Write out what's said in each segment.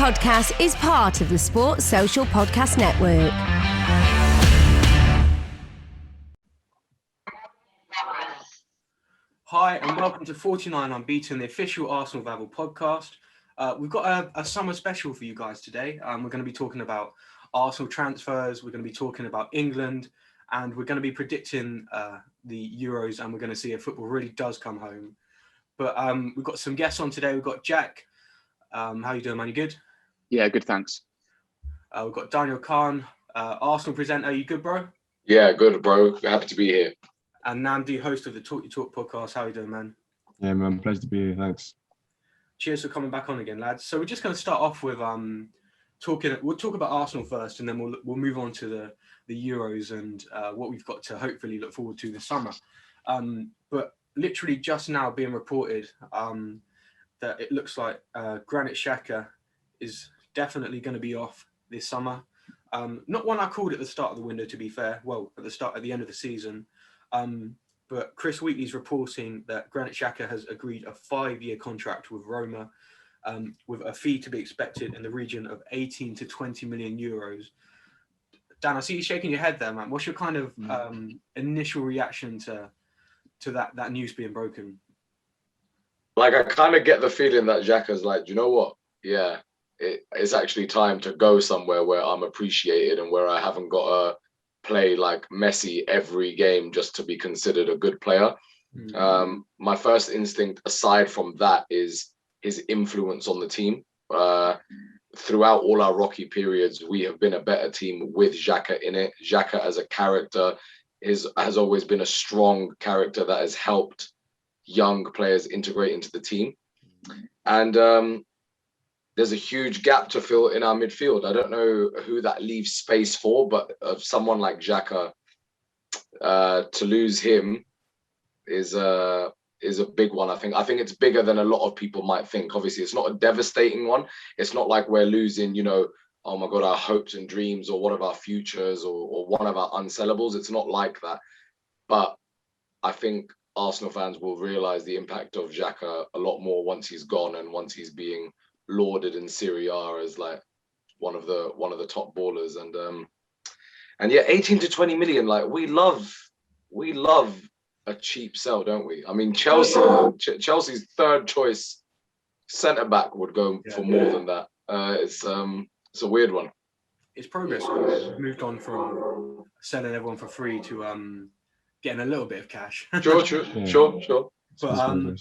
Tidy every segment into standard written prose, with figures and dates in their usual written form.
podcast is part of the Sports Social Podcast Network. Hi, and welcome to 49 Unbeaten, the official Arsenal Babble podcast. We've got a summer special for you guys today. We're going to be talking about Arsenal transfers, we're going to be talking about England, and we're going to be predicting the Euros, and we're going to see if football really does come home. But we've got some guests on today. We've got Jack. How you doing, man? You good? Yeah, good, thanks. We've got Daniyal Khan, Arsenal presenter. You good, bro? Yeah, good, bro. Happy to be here. And Nnamdi, host of the Talk Your Talk podcast. How you doing, man? Yeah, man. Pleasure to be here. Thanks. Cheers for coming back on again, lads. So we're just going to start off with talking. We'll talk about Arsenal first, and then we'll move on to the Euros and what we've got to hopefully look forward to this summer. But literally just now being reported that it looks like Granit Xhaka is definitely going to be off this summer. Not one I called at the start of the window, to be fair. Well, at the end of the season. But Chris Wheatley's reporting that Granit Xhaka has agreed a 5-year contract with Roma, with a fee to be expected in the region of 18 to 20 million euros. Dan, I see you shaking your head there, man. What's your kind of initial reaction to that news being broken? Like, I kind of get the feeling that Xhaka's like, you know what? Yeah, it's actually time to go somewhere where I'm appreciated and where I haven't got to play like Messi every game just to be considered a good player. Mm-hmm. My first instinct, aside from that, is his influence on the team. Throughout all our rocky periods, we have been a better team with Xhaka in it. Xhaka as a character has always been a strong character that has helped young players integrate into the team. And there's a huge gap to fill in our midfield. I don't know who that leaves space for, but someone like Xhaka, to lose him is a big one. I think it's bigger than a lot of people might think. Obviously, it's not a devastating one. It's not like we're losing, oh my God, our hopes and dreams or one of our futures or one of our unsellables. It's not like that. But I think Arsenal fans will realise the impact of Xhaka a lot more once he's gone and once he's being lauded in Serie A as like one of the top ballers. And yeah, 18 to 20 million, like we love a cheap sell, don't we? I mean, Chelsea's third choice centre back would go for more than that. It's a weird one. It's progress. We've moved on from selling everyone for free to getting a little bit of cash. Sure. But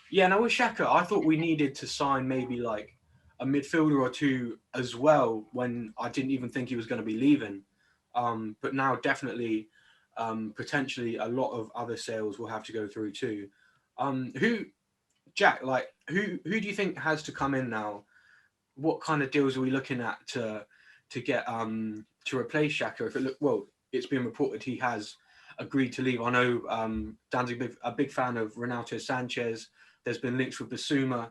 yeah, now with Xhaka, I thought we needed to sign maybe like a midfielder or two as well when I didn't even think he was going to be leaving. But now definitely, potentially a lot of other sales will have to go through too. Who do you think has to come in now? What kind of deals are we looking at to get to replace Xhaka? It's been reported he has agreed to leave. I know Dan's a big fan of Renato Sanchez. There's been links with Basuma,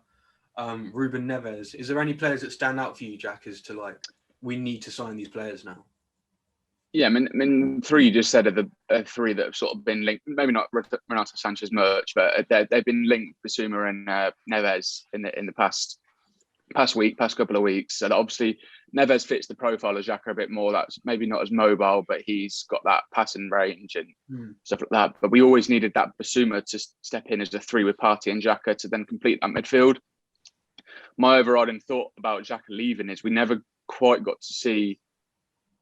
Ruben Neves. Is there any players that stand out for you, Jack, as to like, we need to sign these players now? Yeah, I mean, three you just said are the three that have sort of been linked. Maybe not Renato Sanchez merch, but they've been linked, Basuma and Neves in the past couple of weeks. And obviously, Neves fits the profile of Xhaka a bit more. That's maybe not as mobile, but he's got that passing range and stuff like that. But we always needed that Basuma to step in as a three with Partey and Xhaka to then complete that midfield. My overriding thought about Xhaka leaving is we never quite got to see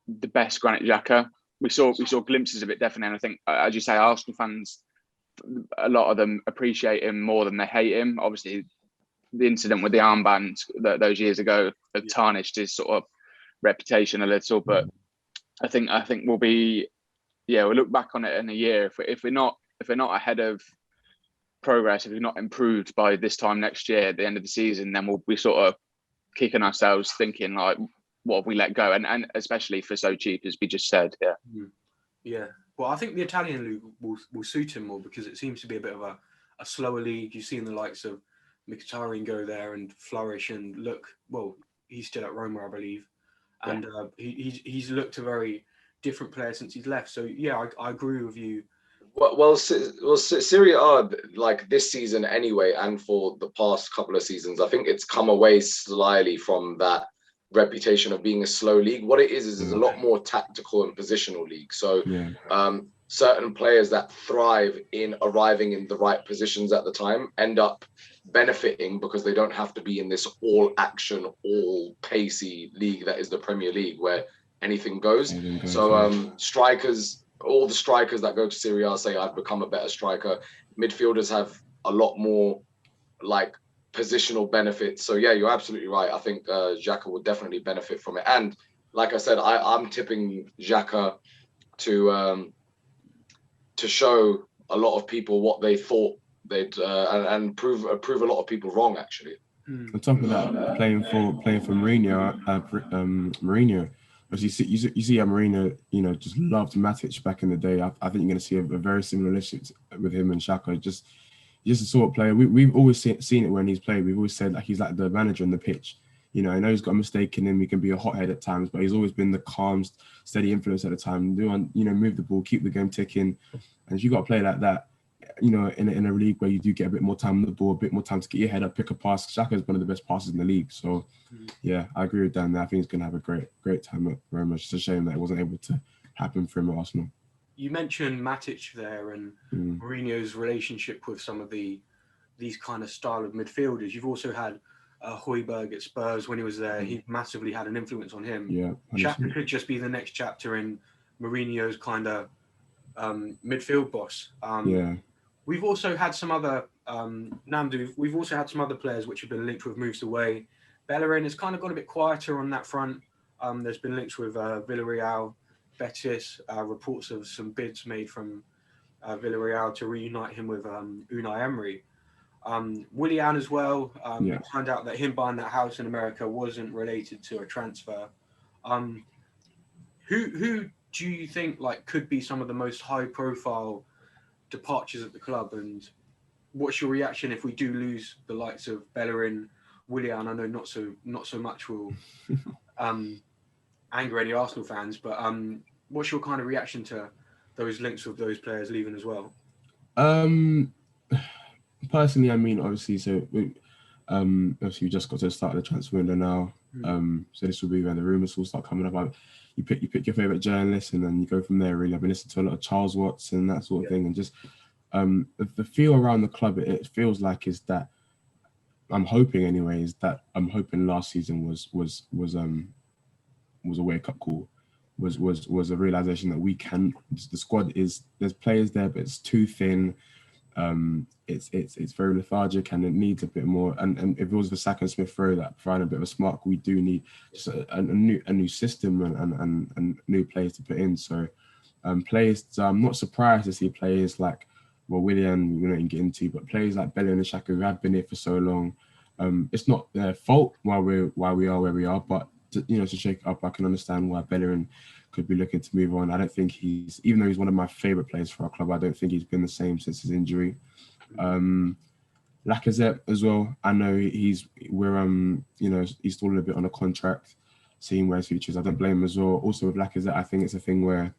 the best Granit Xhaka. We saw glimpses of it definitely, and I think, as you say, Arsenal fans, a lot of them appreciate him more than they hate him. Obviously, the incident with the armband those years ago have tarnished his sort of reputation a little, but I think we'll look back on it in a year if we're not ahead of progress, if we're not improved by this time next year at the end of the season, then we'll be sort of kicking ourselves thinking like, what have we let go? And especially for so cheap, as we just said. Yeah. Well, I think the Italian league will suit him more because it seems to be a bit of a slower league. You've seen the likes of Mkhitaryan go there and flourish and look. Well, he's still at Roma, I believe, and he's looked a very different player since he's left. So yeah, I agree with you. Well, Serie A, like this season anyway, and for the past couple of seasons, I think it's come away slightly from that reputation of being a slow league. What it is a lot more tactical and positional league. So certain players that thrive in arriving in the right positions at the time end up benefiting because they don't have to be in this all action, all pacey league that is the Premier League where anything goes. So strikers, all the strikers that go to Serie A say I've become a better striker. Midfielders have a lot more like positional benefits. So yeah, you're absolutely right. I think Xhaka will definitely benefit from it. And like I said, I'm tipping Xhaka to show a lot of people what they thought they'd and prove a lot of people wrong actually. On top of that, playing for Mourinho, Mourinho. As you see how Mourinho, just loved Matic back in the day. I think you're going to see a very similar relationship with him and Xhaka. Just a sort of player. We've always seen it when he's played. We've always said like he's like the manager on the pitch. I know he's got a mistake in him. He can be a hothead at times, but he's always been the calm, steady influence at the time. Move the ball, keep the game ticking. And if you got a player like that, in a league where you do get a bit more time on the ball, a bit more time to get your head up, pick a pass. Xhaka is one of the best passers in the league. So, yeah, I agree with Dan. I think he's going to have a great time at Roma. It's just a shame that it wasn't able to happen for him at Arsenal. You mentioned Matic there and Mourinho's relationship with some of these kind of style of midfielders. You've also had Højbjerg at Spurs when he was there. He massively had an influence on him. Yeah, Xhaka could just be the next chapter in Mourinho's kind of midfield boss. We've also had some other Nnamdi. We've also had some other players which have been linked with moves away. Bellerin has kind of got a bit quieter on that front. There's been links with Villarreal, Betis. Reports of some bids made from Villarreal to reunite him with Unai Emery. Willian as well. We found out that him buying that house in America wasn't related to a transfer. Who do you think could be some of the most high-profile departures at the club, and what's your reaction if we do lose the likes of Bellerin, Willian? I know not so much will anger any Arsenal fans, but what's your kind of reaction to those links with those players leaving as well? Personally, I mean, obviously, so obviously we just got to the start of the transfer window now. So this will be when the rumours will start coming up. You pick your favourite journalist and then you go from there, really. I've been listening to a lot of Charles Watts and that sort of thing. And just the feel around the club, it feels like is that, I'm hoping last season was a wake-up call, was a realisation that the squad there's players there, but it's too thin. It's very lethargic and it needs a bit more. And if it was the Saka and Smith Rowe that provide a bit of a spark, we do need just a new system and new players to put in. So players, I'm not surprised to see players like Willian, we don't get into, but players like Bellerin and Xhaka who have been here for so long. It's not their fault why we are where we are, but to shake it up, I can understand why Bellerin could be looking to move on. I don't think even though he's one of my favourite players for our club, I don't think he's been the same since his injury. Lacazette as well. I know he's still a bit on a contract, seeing where his future is. I don't blame him as well. Also with Lacazette, I think it's a thing where,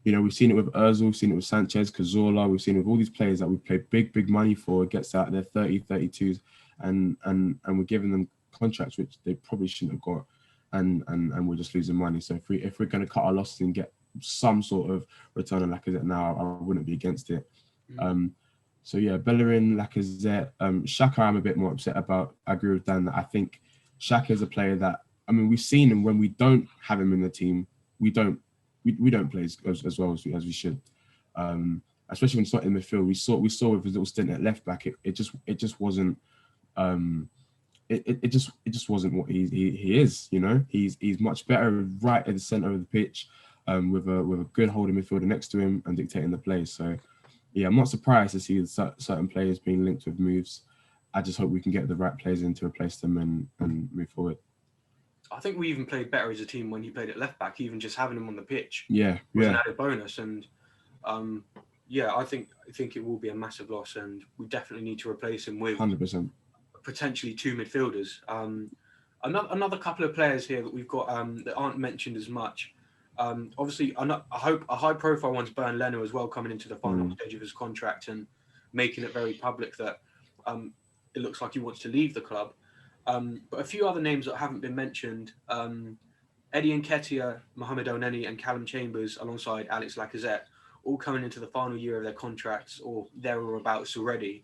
we've seen it with Ozil, we've seen it with Sanchez, Cazorla, we've seen it with all these players that we pay big money for, gets out there 30, 32s, and we're giving them contracts which they probably shouldn't have got. And we're just losing money. So if we're going to cut our losses and get some sort of return on Lacazette now, I wouldn't be against it. So yeah, Bellerin, Lacazette, Xhaka, I'm a bit more upset about. I agree with Dan that I think Xhaka is a player that, we've seen him when we don't have him in the team, we don't play as well as we should. Especially when it's not in midfield. We saw with his little stint at left back, it just wasn't. It just wasn't what he is. He's much better right at the center of the pitch, with a good holding midfielder next to him and dictating the play. So yeah, I'm not surprised to see certain players being linked with moves. I just hope we can get the right players in to replace them and move forward. I think we even played better as a team when he played at left back. Even just having him on the pitch was an added bonus. And I think it will be a massive loss, and we definitely need to replace him with 100%. Potentially two midfielders. Another couple of players here that we've got that aren't mentioned as much. Obviously, I hope a high-profile one's Bernd Leno as well, coming into the final stage of his contract and making it very public that it looks like he wants to leave the club. But a few other names that haven't been mentioned: Eddie Nketiah, Mohamed Elneny, and Callum Chambers, alongside Alex Lacazette, all coming into the final year of their contracts or thereabouts already.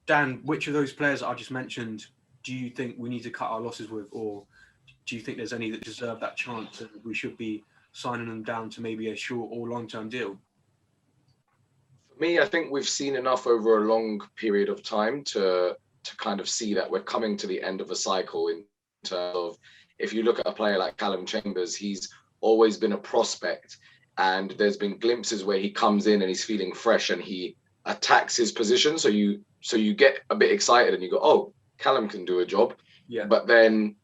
Dan, which of those players that I just mentioned do you think we need to cut our losses with, or do you think there's any that deserve that chance and we should be signing them down to maybe a short or long-term deal? For me, I think we've seen enough over a long period of time to kind of see that we're coming to the end of a cycle in terms of, if you look at a player like Callum Chambers, he's always been a prospect, and there's been glimpses where he comes in and he's feeling fresh and he attacks his position. So you get a bit excited and you go, oh, Callum can do a job. Yeah. But then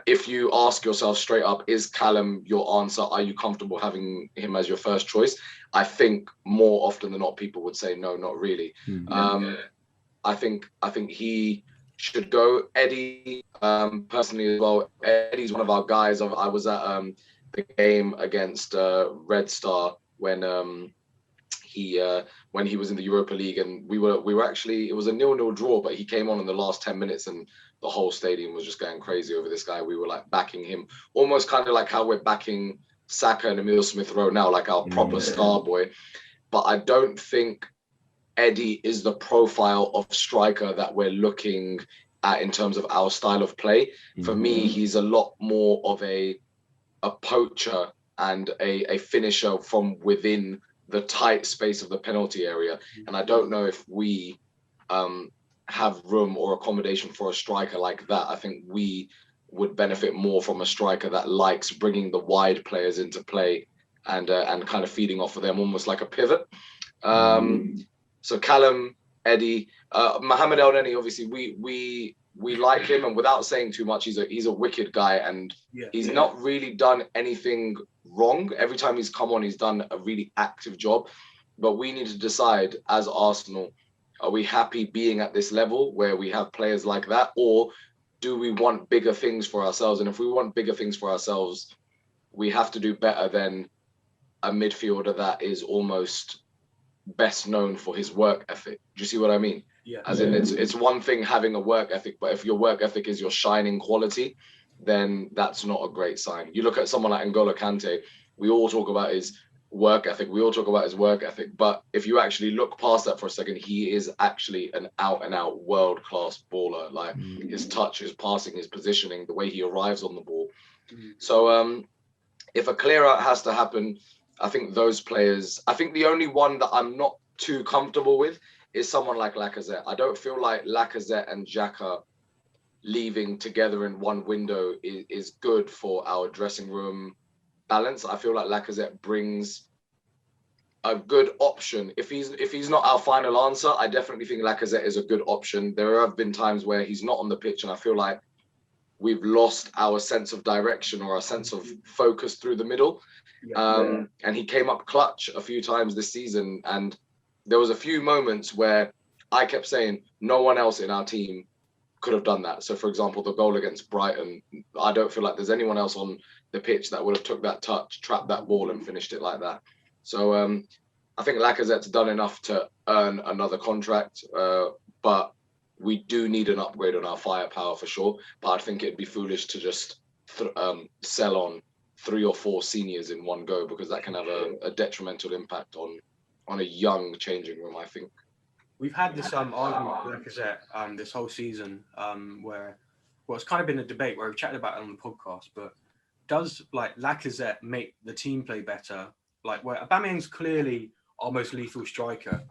if you ask yourself straight up, is Callum your answer? Are you comfortable having him as your first choice? I think more often than not, people would say, no, not really. I think he should go. Eddie, personally as well, Eddie's one of our guys. I was at the game against Red Star when he was in the Europa League, and we were actually, it was a 0-0 draw, but he came on in the last 10 minutes and the whole stadium was just going crazy over this guy. We were like backing him, almost kind of like how we're backing Saka and Emile Smith-Rowe now, like our proper star boy. But I don't think Eddie is the profile of striker that we're looking at in terms of our style of play. For me, he's a lot more of a poacher and a finisher from within the tight space of the penalty area. And I don't know if we have room or accommodation for a striker like that. I think we would benefit more from a striker that likes bringing the wide players into play and kind of feeding off of them, almost like a pivot. So Callum, Eddie, Mohamed Elneny, obviously we like him, and without saying too much, he's a wicked guy, and he's not really done anything wrong. Every time he's come on, he's done a really active job. But we need to decide as Arsenal, are we happy being at this level where we have players like that, or do we want bigger things for ourselves? And if we want bigger things for ourselves, we have to do better than a midfielder that is almost best known for his work ethic. Do you see what I mean? Yeah. As in, it's one thing having a work ethic, but if your work ethic is your shining quality, then that's not a great sign. You look at someone like N'Golo Kante, we all talk about his work ethic, but if you actually look past that for a second, he is actually an out-and-out world-class baller. Like his touch, his passing, his positioning, the way he arrives on the ball. So if a clear-out has to happen, I think those players, I think the only one that I'm not too comfortable with is someone like Lacazette. I don't feel like Lacazette and Xhaka leaving together in one window is good for our dressing room balance. I feel like Lacazette brings a good option. If he's not our final answer, I definitely think Lacazette is a good option. There have been times where he's not on the pitch and I feel like we've lost our sense of direction or our sense of focus through the middle. And he came up clutch a few times this season, and there was a few moments where I kept saying no one else in our team could have done that. So for example, the goal against Brighton, I don't feel like there's anyone else on the pitch that would have took that touch, trapped that ball and finished it like that. So I think Lacazette's done enough to earn another contract, but we do need an upgrade on our firepower for sure. But I think it'd be foolish to just sell on 3 or 4 seniors in one go, because that can have a detrimental impact on a young changing room, I think. We've had this argument with Lacazette this whole season, where, well, it's kind of been a debate where we've chatted about it on the podcast, but does like Lacazette make the team play better? Like, where Aubameyang's clearly our most lethal striker,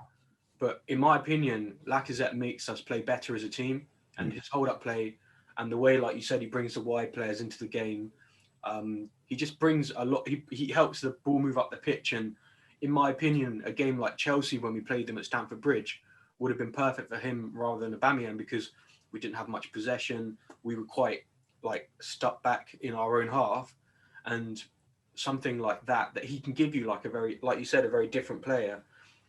but in my opinion, Lacazette makes us play better as a team, and his hold-up play and the way, like you said, he brings the wide players into the game. He just brings a lot. He helps the ball move up the pitch, and in my opinion, a game like Chelsea when we played them at Stamford Bridge would have been perfect for him rather than Aubameyang, because we didn't have much possession. We were quite like stuck back in our own half, and something like that he can give you, like a very, like you said, a very different player.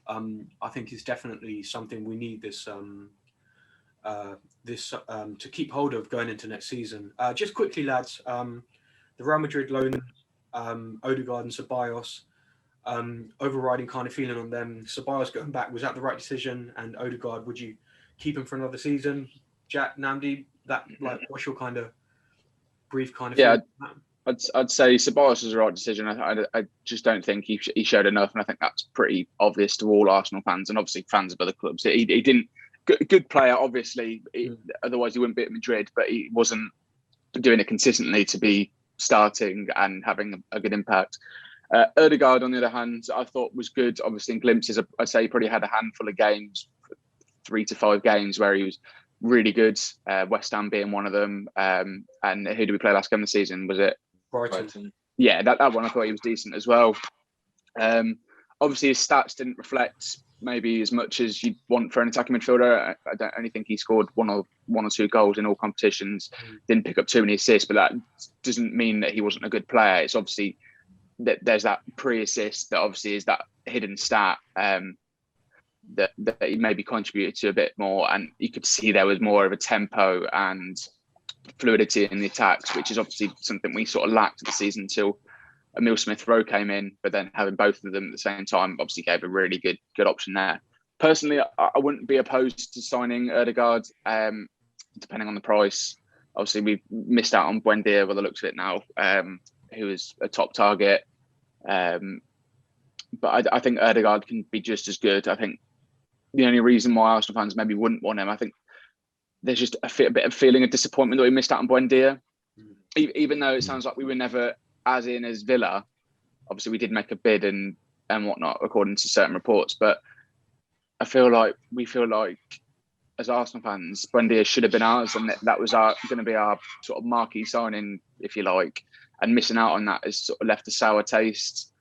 I think is definitely something we need this to keep hold of going into next season. Just quickly, lads, the Real Madrid loan, Odegaard and Ceballos, overriding kind of feeling on them. Ceballos going back, was that the right decision? And Odegaard, would you keep him for another season? Jack, Nnamdi, that like what's your kind of brief kind of Yeah, feeling on that? I'd say Ceballos was the right decision. I just don't think he showed enough, and I think that's pretty obvious to all Arsenal fans and obviously fans of other clubs. He didn't good player, obviously. Otherwise, he wouldn't be at Madrid, but he wasn't doing it consistently to be starting and having a good impact. Ødegaard, on the other hand, I thought was good. Obviously, in glimpses, I'd say he probably had a handful of games, 3 to 5 games where he was really good. West Ham being one of them. And who did we play last game of the season? Was it Brighton. Yeah, that one I thought he was decent as well. Obviously, his stats didn't reflect maybe as much as you'd want for an attacking midfielder. I don't only think he scored one or 2 goals in all competitions. Didn't pick up too many assists, but that doesn't mean that he wasn't a good player. It's obviously that there's that pre-assist that obviously is that hidden stat that he maybe contributed to a bit more, and you could see there was more of a tempo and fluidity in the attacks, which is obviously something we sort of lacked this season until Emile Smith-Rowe came in. But then having both of them at the same time obviously gave a really good option there. Personally, I wouldn't be opposed to signing Ødegaard, depending on the price. Obviously, we've missed out on Buendia by the looks of it now, who is a top target. But I think Ødegaard can be just as good. I think the only reason why Arsenal fans maybe wouldn't want him, I think there's just a bit of feeling of disappointment that we missed out on Buendia. Even though it sounds like we were never as in as Villa. Obviously, we did make a bid and whatnot, according to certain reports. But we feel like as Arsenal fans, Buendia should have been ours, and that was going to be our sort of marquee signing, if you like. And missing out on that has sort of left a sour taste,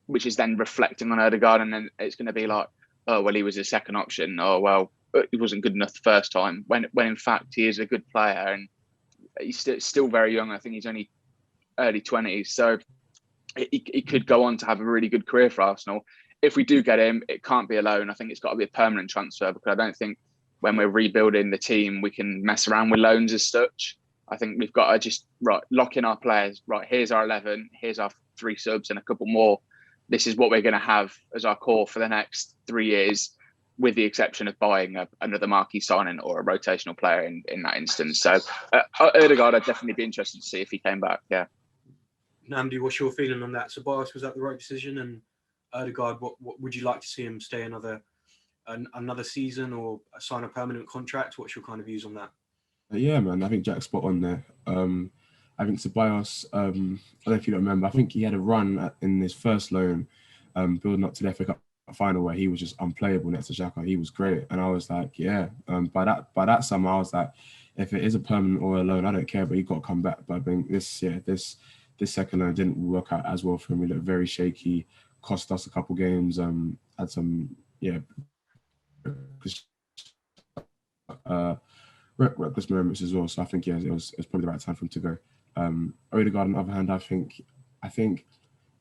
which is then reflecting on Ødegaard, and then it's going to be like, oh well, he was a second option. Oh well, he wasn't good enough the first time. When in fact he is a good player, and he's still very young. I think he's only early 20s, so he could go on to have a really good career for Arsenal. If we do get him, it can't be a loan. I think it's got to be a permanent transfer, because I don't think when we're rebuilding the team we can mess around with loans as such. I think we've got to just lock in our players. Right, here's our 11. Here's our 3 subs and a couple more. This is what we're going to have as our core for the next 3 years, with the exception of buying another marquee signing or a rotational player in that instance. So Ødegaard, I'd definitely be interested to see if he came back. Yeah. Nnamdi, what's your feeling on that? Ceballos, was that the right decision? And Ødegaard, what would you like to see him stay another season or sign a permanent contract? What's your kind of views on that? Yeah, man, I think Jack's spot on there. I think Ceballos, I don't know if you don't remember, I think he had a run in his first loan, building up to the FA Cup final, where he was just unplayable next to Xhaka. He was great. And I was like, yeah, by that summer, I was like, if it is a permanent or a loan, I don't care, but he got to come back. But I think this second loan didn't work out as well for him. He looked very shaky, cost us a couple games, had some, reckless moments as well. So I think, yeah, it was probably the right time for him to go. Ødegaard, on the other hand, I think it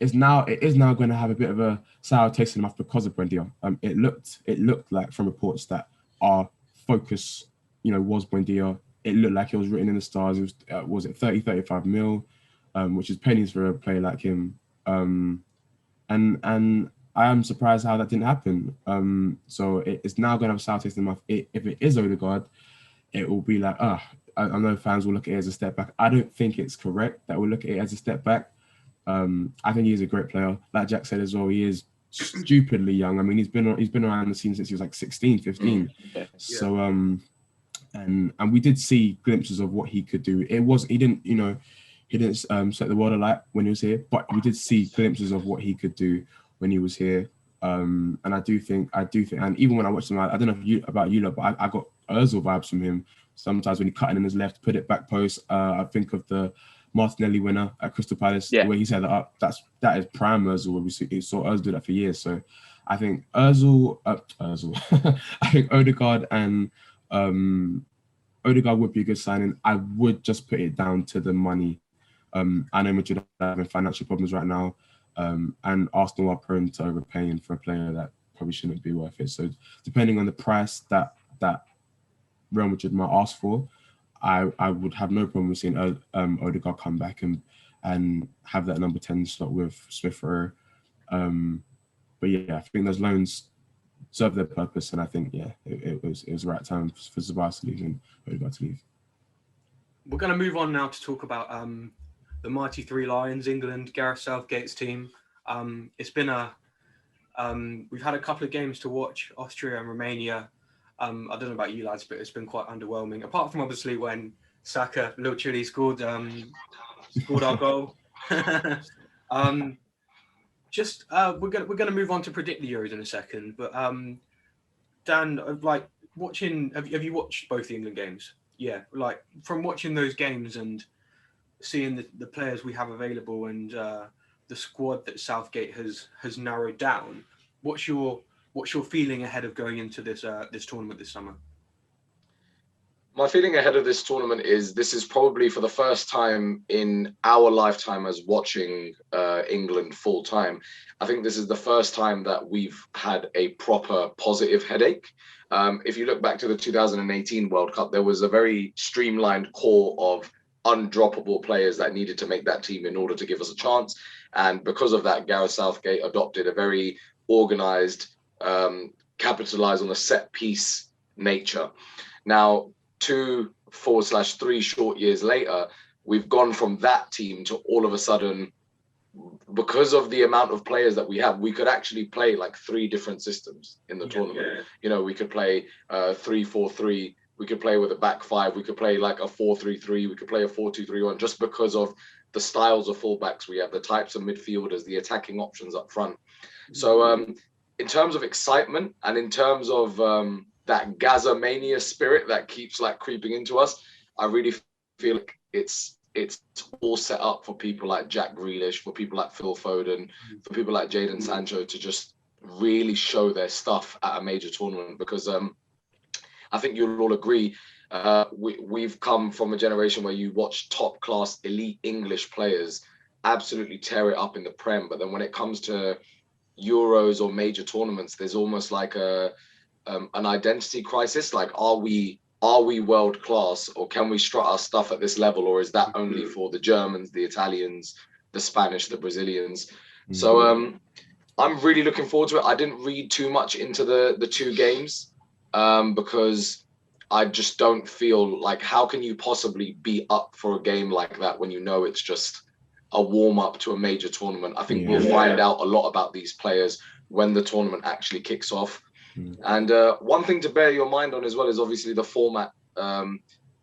is now going to have a bit of a sour taste in the mouth because of Buendia. It looked like from reports that our focus, was Buendia. It looked like it was written in the stars. It was it 35 mil, which is pennies for a player like him. And I am surprised how that didn't happen. So it's now going to have a sour taste in the mouth. If it is Ødegaard, it will be like, I know fans will look at it as a step back. I don't think it's correct that we'll look at it as a step back. I think he's a great player. Like Jack said as well, he is stupidly young. I mean, he's been around the scene since he was like 16, 15. Yeah. So and we did see glimpses of what he could do. He didn't set the world alight when he was here, but we did see glimpses of what he could do when he was here. And I do think, and even when I watched him, I don't know about you lot, but I got Ozil vibes from him. Sometimes when he cut in his left, put it back post. I think of the Martinelli winner at Crystal Palace, the way he set it up. That is prime Ozil. We saw Ozil do that for years. So I think Ozil. I think Ødegaard and Ødegaard would be a good signing. I would just put it down to the money. I know Madrid are having financial problems right now, and Arsenal are prone to overpaying for a player that probably shouldn't be worth it. So depending on the price that Real Madrid might ask for, I would have no problem with seeing Ødegaard come back and have that number 10 slot with Smith-Rowe. But yeah, I think those loans served their purpose, and I think it was the right time for Zabas to leave and Odegaard to leave. We're going to move on now to talk about the mighty Three Lions, England, Gareth Southgate's team. It's been we've had a couple of games to watch, Austria and Romania. I don't know about you lads, but it's been quite underwhelming. Apart from obviously when Saka, Little Chili scored our goal. We're gonna move on to predict the Euros in a second. But Dan, like watching, have you watched both the England games? Yeah, like from watching those games and seeing the players we have available and the squad that Southgate has narrowed down. What's your feeling ahead of going into this tournament this summer? My feeling ahead of this tournament is this is probably for the first time in our lifetime as watching England full time. I think this is the first time that we've had a proper positive headache. If you look back to the 2018 World Cup, there was a very streamlined core of undroppable players that needed to make that team in order to give us a chance. And because of that, Gareth Southgate adopted a very organized, capitalize on the set piece nature. Now, 2/3 short years later, we've gone from that team to all of a sudden, because of the amount of players that we have, we could actually play like 3 different systems in the tournament. Yeah. You know, we could play 3-4-3, we could play with a back 5, we could play like a 4-3-3, we could play a 4-2-3-1, just because of the styles of fullbacks we have, the types of midfielders, the attacking options up front. Mm-hmm. So in terms of excitement and in terms of that Gaza mania spirit that keeps like creeping into us, I really feel like it's all set up for people like Jack Grealish, for people like Phil Foden, for people like Jadon Sancho to just really show their stuff at a major tournament. Because I think you'll all agree, we've come from a generation where you watch top class elite English players absolutely tear it up in the Prem, but then when it comes to Euros or major tournaments, there's almost like an identity crisis. Like, are we world class, or can we strut our stuff at this level, or is that only for the Germans, the Italians, the Spanish, the Brazilians? Mm-hmm. So I'm really looking forward to it. I didn't read too much into the 2 games because I just don't feel like, how can you possibly be up for a game like that when you know it's just a warm up to a major tournament? I think we'll find out a lot about these players when the tournament actually kicks off. And one thing to bear your mind on as well is obviously the format,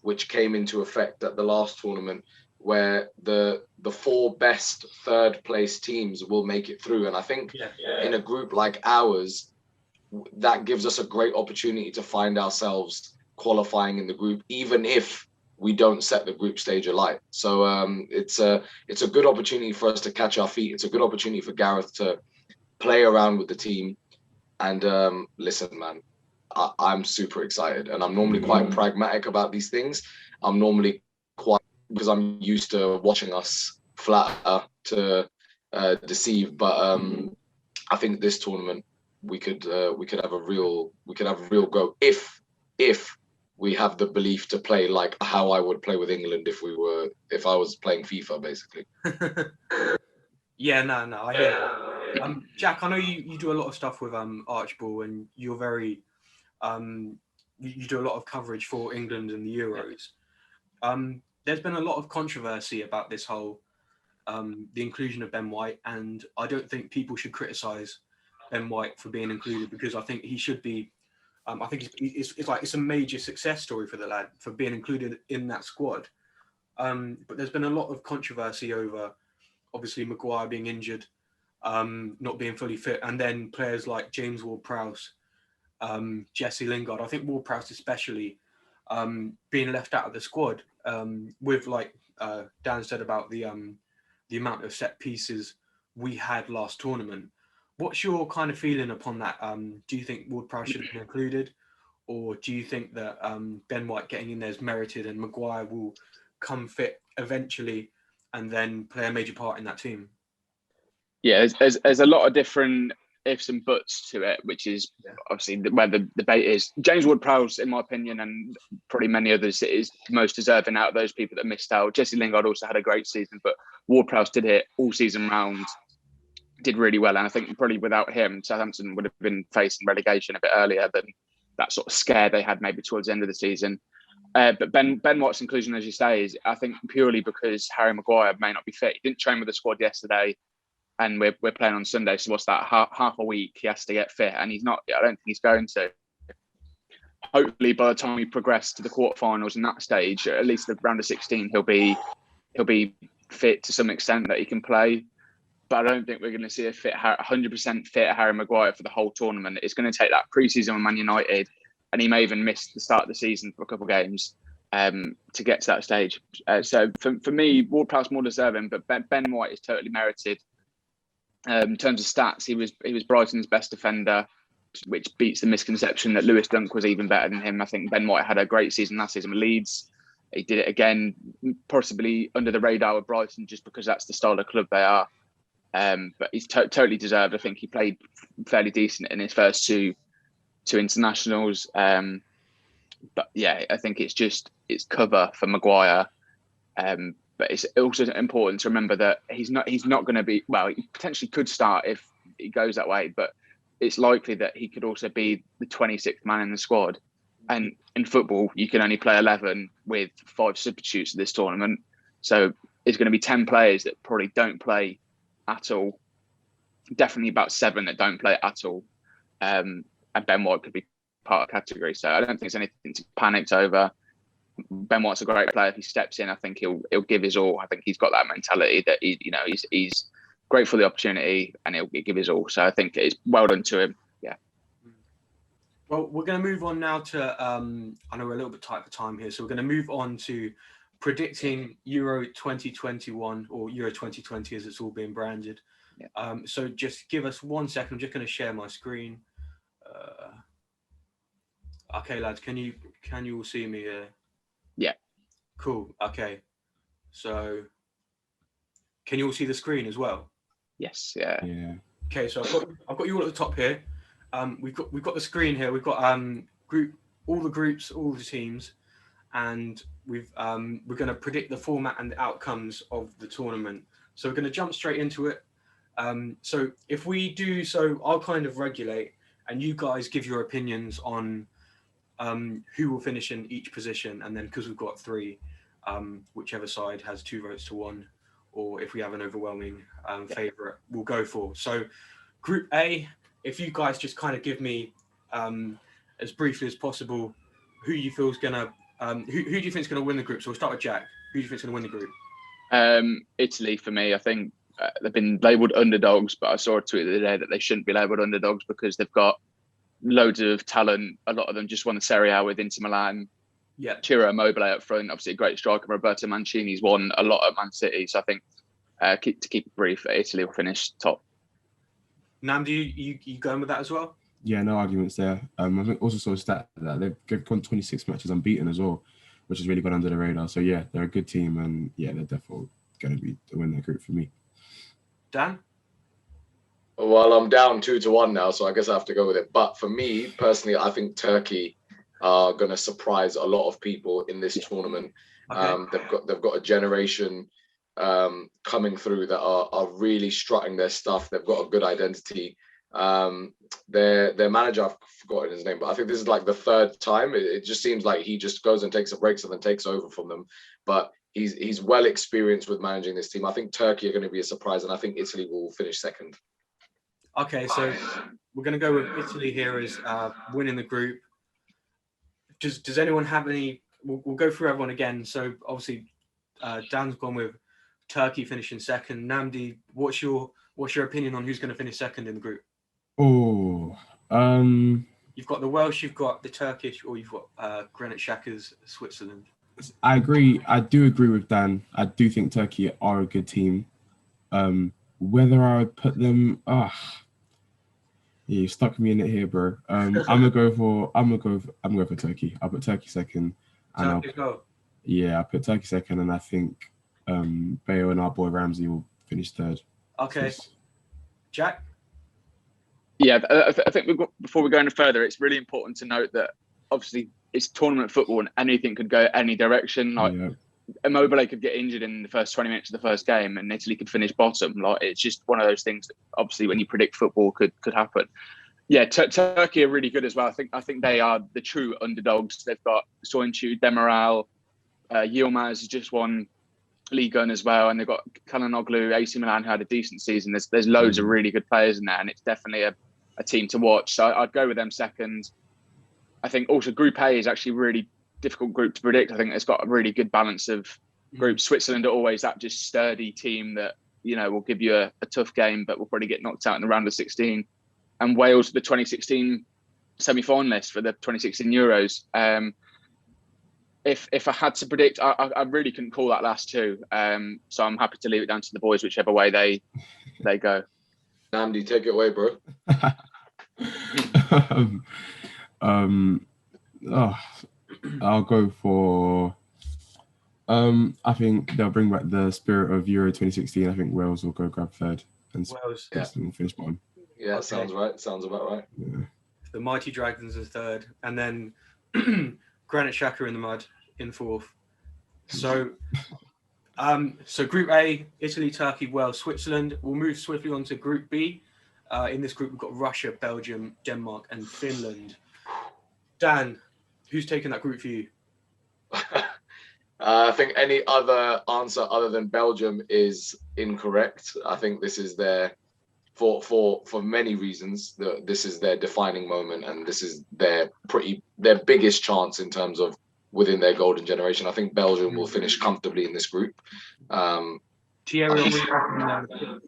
which came into effect at the last tournament, where the 4 best 3rd place teams will make it through. And I think in a group like ours, that gives us a great opportunity to find ourselves qualifying in the group, even if we don't set the group stage alight. So it's a good opportunity for us to catch our feet. It's a good opportunity for Gareth to play around with the team. And listen, man, I'm super excited, and I'm normally quite pragmatic about these things. I'm normally quite, because I'm used to watching us flatter to deceive. But I think this tournament we could have a real go if we have the belief to play like how I would play with England if I was playing FIFA, basically. No, I hear that. Jack, I know you do a lot of stuff with Archball, and you're very you do a lot of coverage for England and the Euros. There's been a lot of controversy about this whole the inclusion of Ben White, and I don't think people should criticise Ben White for being included, because I think he should be. I think it's a major success story for the lad for being included in that squad. But there's been a lot of controversy over, obviously, Maguire being injured, not being fully fit, and then players like James Ward-Prowse, Jesse Lingard. I think Ward-Prowse especially being left out of the squad, with like Dan said about the amount of set pieces we had last tournament. What's your kind of feeling upon that? Do you think Ward-Prowse should have been included, or do you think that Ben White getting in there is merited and Maguire will come fit eventually and then play a major part in that team? Yeah, there's a lot of different ifs and buts to it, which is obviously where the debate is. James Ward-Prowse, in my opinion, and probably many others, is most deserving out of those people that missed out. Jesse Lingard also had a great season, but Ward-Prowse did hit all season round. did really well. And I think probably without him, Southampton would have been facing relegation a bit earlier than that sort of scare they had maybe towards the end of the season. But Ben White's inclusion, as you say, is I think purely because Harry Maguire may not be fit. He didn't train with the squad yesterday, and we're playing on Sunday. So what's that? Half a week he has to get fit, and he's not. I don't think he's going to. Hopefully, by the time we progress to the quarterfinals in that stage, at least the round of 16, he'll be fit to some extent that he can play. But I don't think we're going to see a 100% fit Harry Maguire for the whole tournament. It's going to take that pre-season with Man United, and he may even miss the start of the season for a couple of games to get to that stage. So for me, Ward-Prowse more deserving, but Ben White is totally merited. In terms of stats, he was Brighton's best defender, which beats the misconception that Lewis Dunk was even better than him. I think Ben White had a great season last season with Leeds. He did it again, possibly under the radar with Brighton, just because that's the style of club they are. But he's totally deserved. I think he played fairly decent in his first two internationals. But yeah, I think it's cover for Maguire. But it's also important to remember that he's not going to be, well, he potentially could start if he goes that way, but it's likely that he could also be the 26th man in the squad. And in football, you can only play 11 with 5 substitutes at this tournament. So it's going to be 10 players that probably don't play at all. Definitely about 7 that don't play at all. And Ben White could be part of the category. So I don't think it's anything to panic over. Ben White's a great player. If he steps in, I think he'll give his all. I think he's got that mentality that he's great for the opportunity and he'll give his all. So I think it's well done to him. Yeah. Well, we're going to move on now to, I know we're a little bit tight for time here, so we're going to move on to predicting Euro 2021 or Euro 2020 as it's all being branded. Yeah. So just give us 1 second. I'm just going to share my screen. Okay, lads, can you all see me here? Yeah. Cool. Okay. So can you all see the screen as well? Yes. Yeah. Yeah. Okay, so I've got you all at the top here. We've got the screen here. We've got all the groups, all the teams, and we're going to predict the format and the outcomes of the tournament. So we're going to jump straight into it. So if we do so, I'll kind of regulate, and you guys give your opinions on who will finish in each position, and then because we've got 3, whichever side has 2 votes to 1, or if we have an overwhelming favourite, we'll go for. So Group A, if you guys just kind of give me as briefly as possible who you feel is gonna who do you think is gonna win the group? So we'll start with Jack. Who do you think is gonna win the group? Italy for me. I think they've been labelled underdogs, but I saw a tweet the other day that they shouldn't be labelled underdogs because they've got loads of talent. A lot of them just won the Serie A with Inter Milan. Yeah. Ciro Immobile up front, obviously a great striker. Roberto Mancini's won a lot at Man City. So I think to keep it brief, Italy will finish top. Nnamdi, you going with that as well? Yeah, no arguments there. I think also saw a stat that they've gone 26 matches unbeaten as well, which has really gone under the radar. So yeah, they're a good team, and yeah, they're definitely going to be the win that group for me. Dan? Well, I'm down 2-1 now, so I guess I have to go with it. But for me personally, I think Turkey are going to surprise a lot of people in this tournament. Okay. They've got a generation coming through that are really strutting their stuff. They've got a good identity. Their manager, I've forgotten his name, but I think this is like the 3rd time. It just seems like he just goes and takes a break and then takes over from them. But he's well experienced with managing this team. I think Turkey are going to be a surprise, and I think Italy will finish 2nd. Okay, so we're going to go with Italy here as winning the group. Does anyone have any? We'll go through everyone again. So obviously, Dan's gone with Turkey finishing 2nd. Nnamdi, what's your opinion on who's going to finish 2nd in the group? Oh, You've got the Welsh, you've got the Turkish, or you've got Granit Xhaka's Switzerland. I agree. I do agree with Dan. I do think Turkey are a good team. Whether I would put them, yeah, you stuck me in it here, bro. I'm gonna go for Turkey. I'll put Turkey 2nd. And I'll put Turkey 2nd, and I think Bale and our boy Ramsey will finish 3rd. Okay, Jack. Yeah, I think before we go any further, it's really important to note that obviously it's tournament football and anything could go any direction. Like Immobile could get injured in the first 20 minutes of the first game, and Italy could finish bottom. Like, it's just one of those things that obviously when you predict football could happen. Yeah, Turkey are really good as well. I think they are the true underdogs. They've got Soyuncu, Demiral, Yilmaz has just won Ligue 1 as well, and they've got Çalhanoğlu, AC Milan, who had a decent season. There's loads of really good players in there, and it's definitely a team to watch. So I'd go with them second. I think also Group A is actually a really difficult group to predict. I think it's got a really good balance of groups. Switzerland are always that just sturdy team that, you know, will give you a tough game, but will probably get knocked out in the round of 16. And Wales, the 2016 semi-finalists for the 2016 Euros. If I had to predict, I really couldn't call that last two. So I'm happy to leave it down to the boys, whichever way they go. Nnamdi, take it away, bro. I'll go for. I think they'll bring back the spirit of Euro 2016. I think Wales will go grab third and Wales, will finish bottom. Yeah, Okay. sounds right. Sounds about right. Yeah. The Mighty Dragons is third, and then Granit Xhaka in the mud in fourth. So, so Group A: Italy, Turkey, Wales, Switzerland. We'll move swiftly on to Group B. In this group, we've got Russia, Belgium, Denmark, and Finland. Dan, who's taking that group for you? I think any other answer other than Belgium is incorrect. I think this is their, for many reasons, this is their defining moment, and this is their biggest chance in terms of within their golden generation. I think Belgium will finish comfortably in this group. Thierry Henry.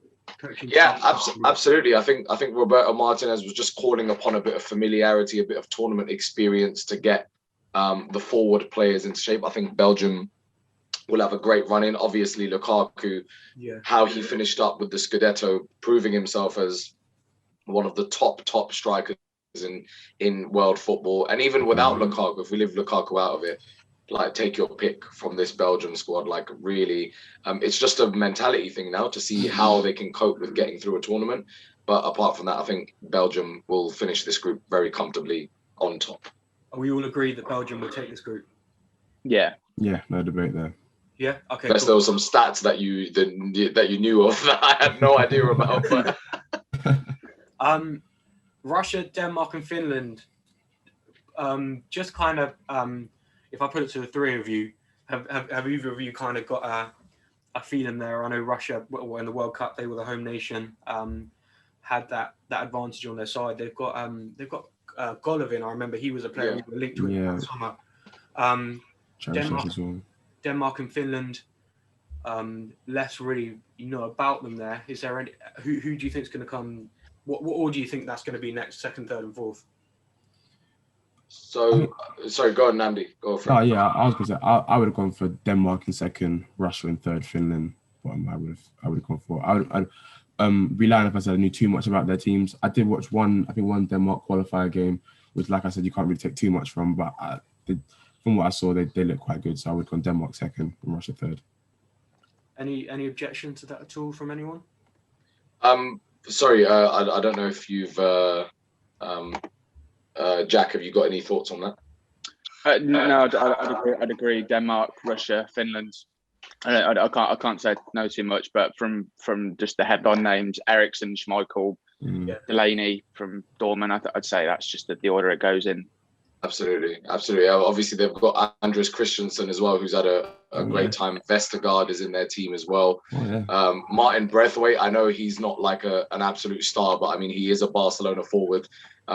Yeah, absolutely. I think Roberto Martinez was just calling upon a bit of familiarity, a bit of tournament experience to get the forward players into shape. I think Belgium will have a great run in. Obviously, Lukaku, how he finished up with the Scudetto, proving himself as one of the top strikers in world football. And even without Lukaku, if we leave Lukaku out of it, like, take your pick from this Belgium squad. Like, really, it's just a mentality thing now to see how they can cope with getting through a tournament. But apart from that, I think Belgium will finish this group very comfortably on top. We all agree that Belgium will take this group. Yeah, no debate there. Yeah. Okay. Unless cool. there was some stats that you knew of that I had no idea about. But Russia, Denmark, and Finland. Just kind of, if I put it to the three of you, have either of you kind of got a feeling there? I know Russia, in the World Cup, they were the home nation, had that advantage on their side. They've got Golovin. I remember he was a player we were linked with last summer. Denmark and Finland, less really about them there. Is there any who do you think is going to come? What order do you think that's going to be next? Second, third, and fourth? So, sorry, go on, Nnamdi. Go for it. Oh yeah, I was going to say I would have gone for Denmark in second, Russia in third, Finland bottom. I would have gone for. Be lying if I said I knew too much about their teams. I did watch one Denmark qualifier game, which, like I said, you can't really take too much from. But from what I saw, they look quite good. So I would have gone Denmark second and Russia third. Any objection to that at all from anyone? Sorry, I don't know if you've Jack, have you got any thoughts on that? No, I'd agree. Denmark, Russia, Finland. I can't say no too much, but from just the headline names, Eriksson, Schmeichel, Delaney from Dortmund, I'd say that's just the order it goes in. Absolutely. Obviously, they've got Andres Christensen as well, who's had a great time. Vestergaard is in their team as well. Martin Braithwaite, I know he's not like an absolute star, but I mean, he is a Barcelona forward.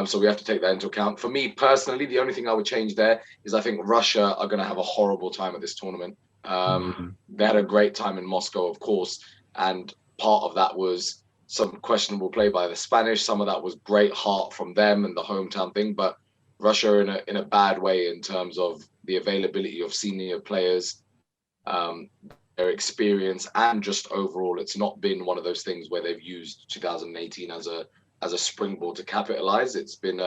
So we have to take that into account. For me personally, the only thing I would change there is I think Russia are going to have a horrible time at this tournament. They had a great time in Moscow, of course, and part of that was some questionable play by the Spanish. Some of that was great heart from them and the hometown thing, but Russia in a bad way in terms of the availability of senior players, their experience, and just overall, it's not been one of those things where they've used 2018 as a springboard to capitalize. It's been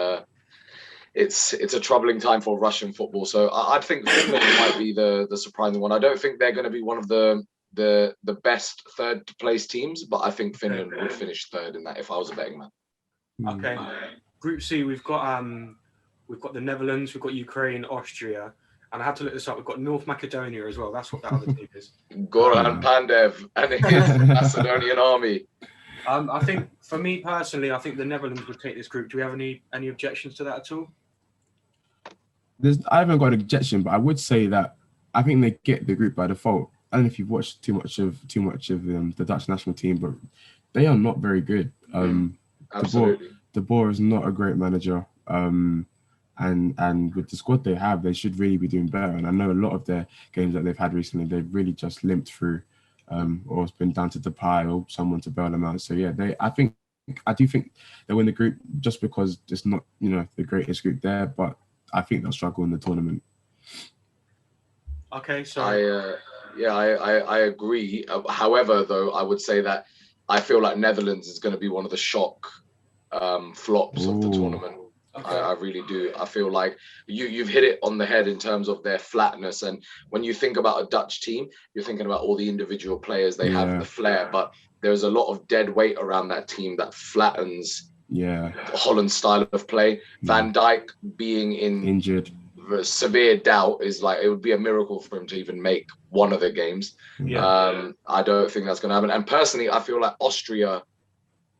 it's a troubling time for Russian football. So I think Finland might be the surprising one. I don't think they're going to be one of the best third place teams, but I think Finland would finish third in that if I was a betting man. Okay. Group C, we've got the Netherlands, we've got Ukraine, Austria, And I had to look this up. We've got North Macedonia as well. That's what that other team is. Goran Pandev and his Macedonian army. I think, for me personally, I think the Netherlands would take this group. Do we have any objections to that at all? I haven't got an objection, but I would say that I think they get the group by default. I don't know if you've watched too much of the Dutch national team, but they are not very good. Absolutely. De Boer is not a great manager. And with the squad they have, they should really be doing better. And I know a lot of their games that they've had recently, they've really just limped through, or it's been down to Depay or someone to bail them out. So yeah, I do think they win the group just because it's not, the greatest group there, but I think they'll struggle in the tournament. Okay, so I agree. However, though, I would say that I feel like Netherlands is going to be one of the shock flops of the tournament. Okay. I really do. I feel like you've hit it on the head in terms of their flatness. And when you think about a Dutch team, you're thinking about all the individual players they have, the flair. But there's a lot of dead weight around that team that flattens Holland's style of play. Van Dijk being injured, severe doubt is like, it would be a miracle for him to even make one of the games. I don't think that's going to happen. And personally, I feel like Austria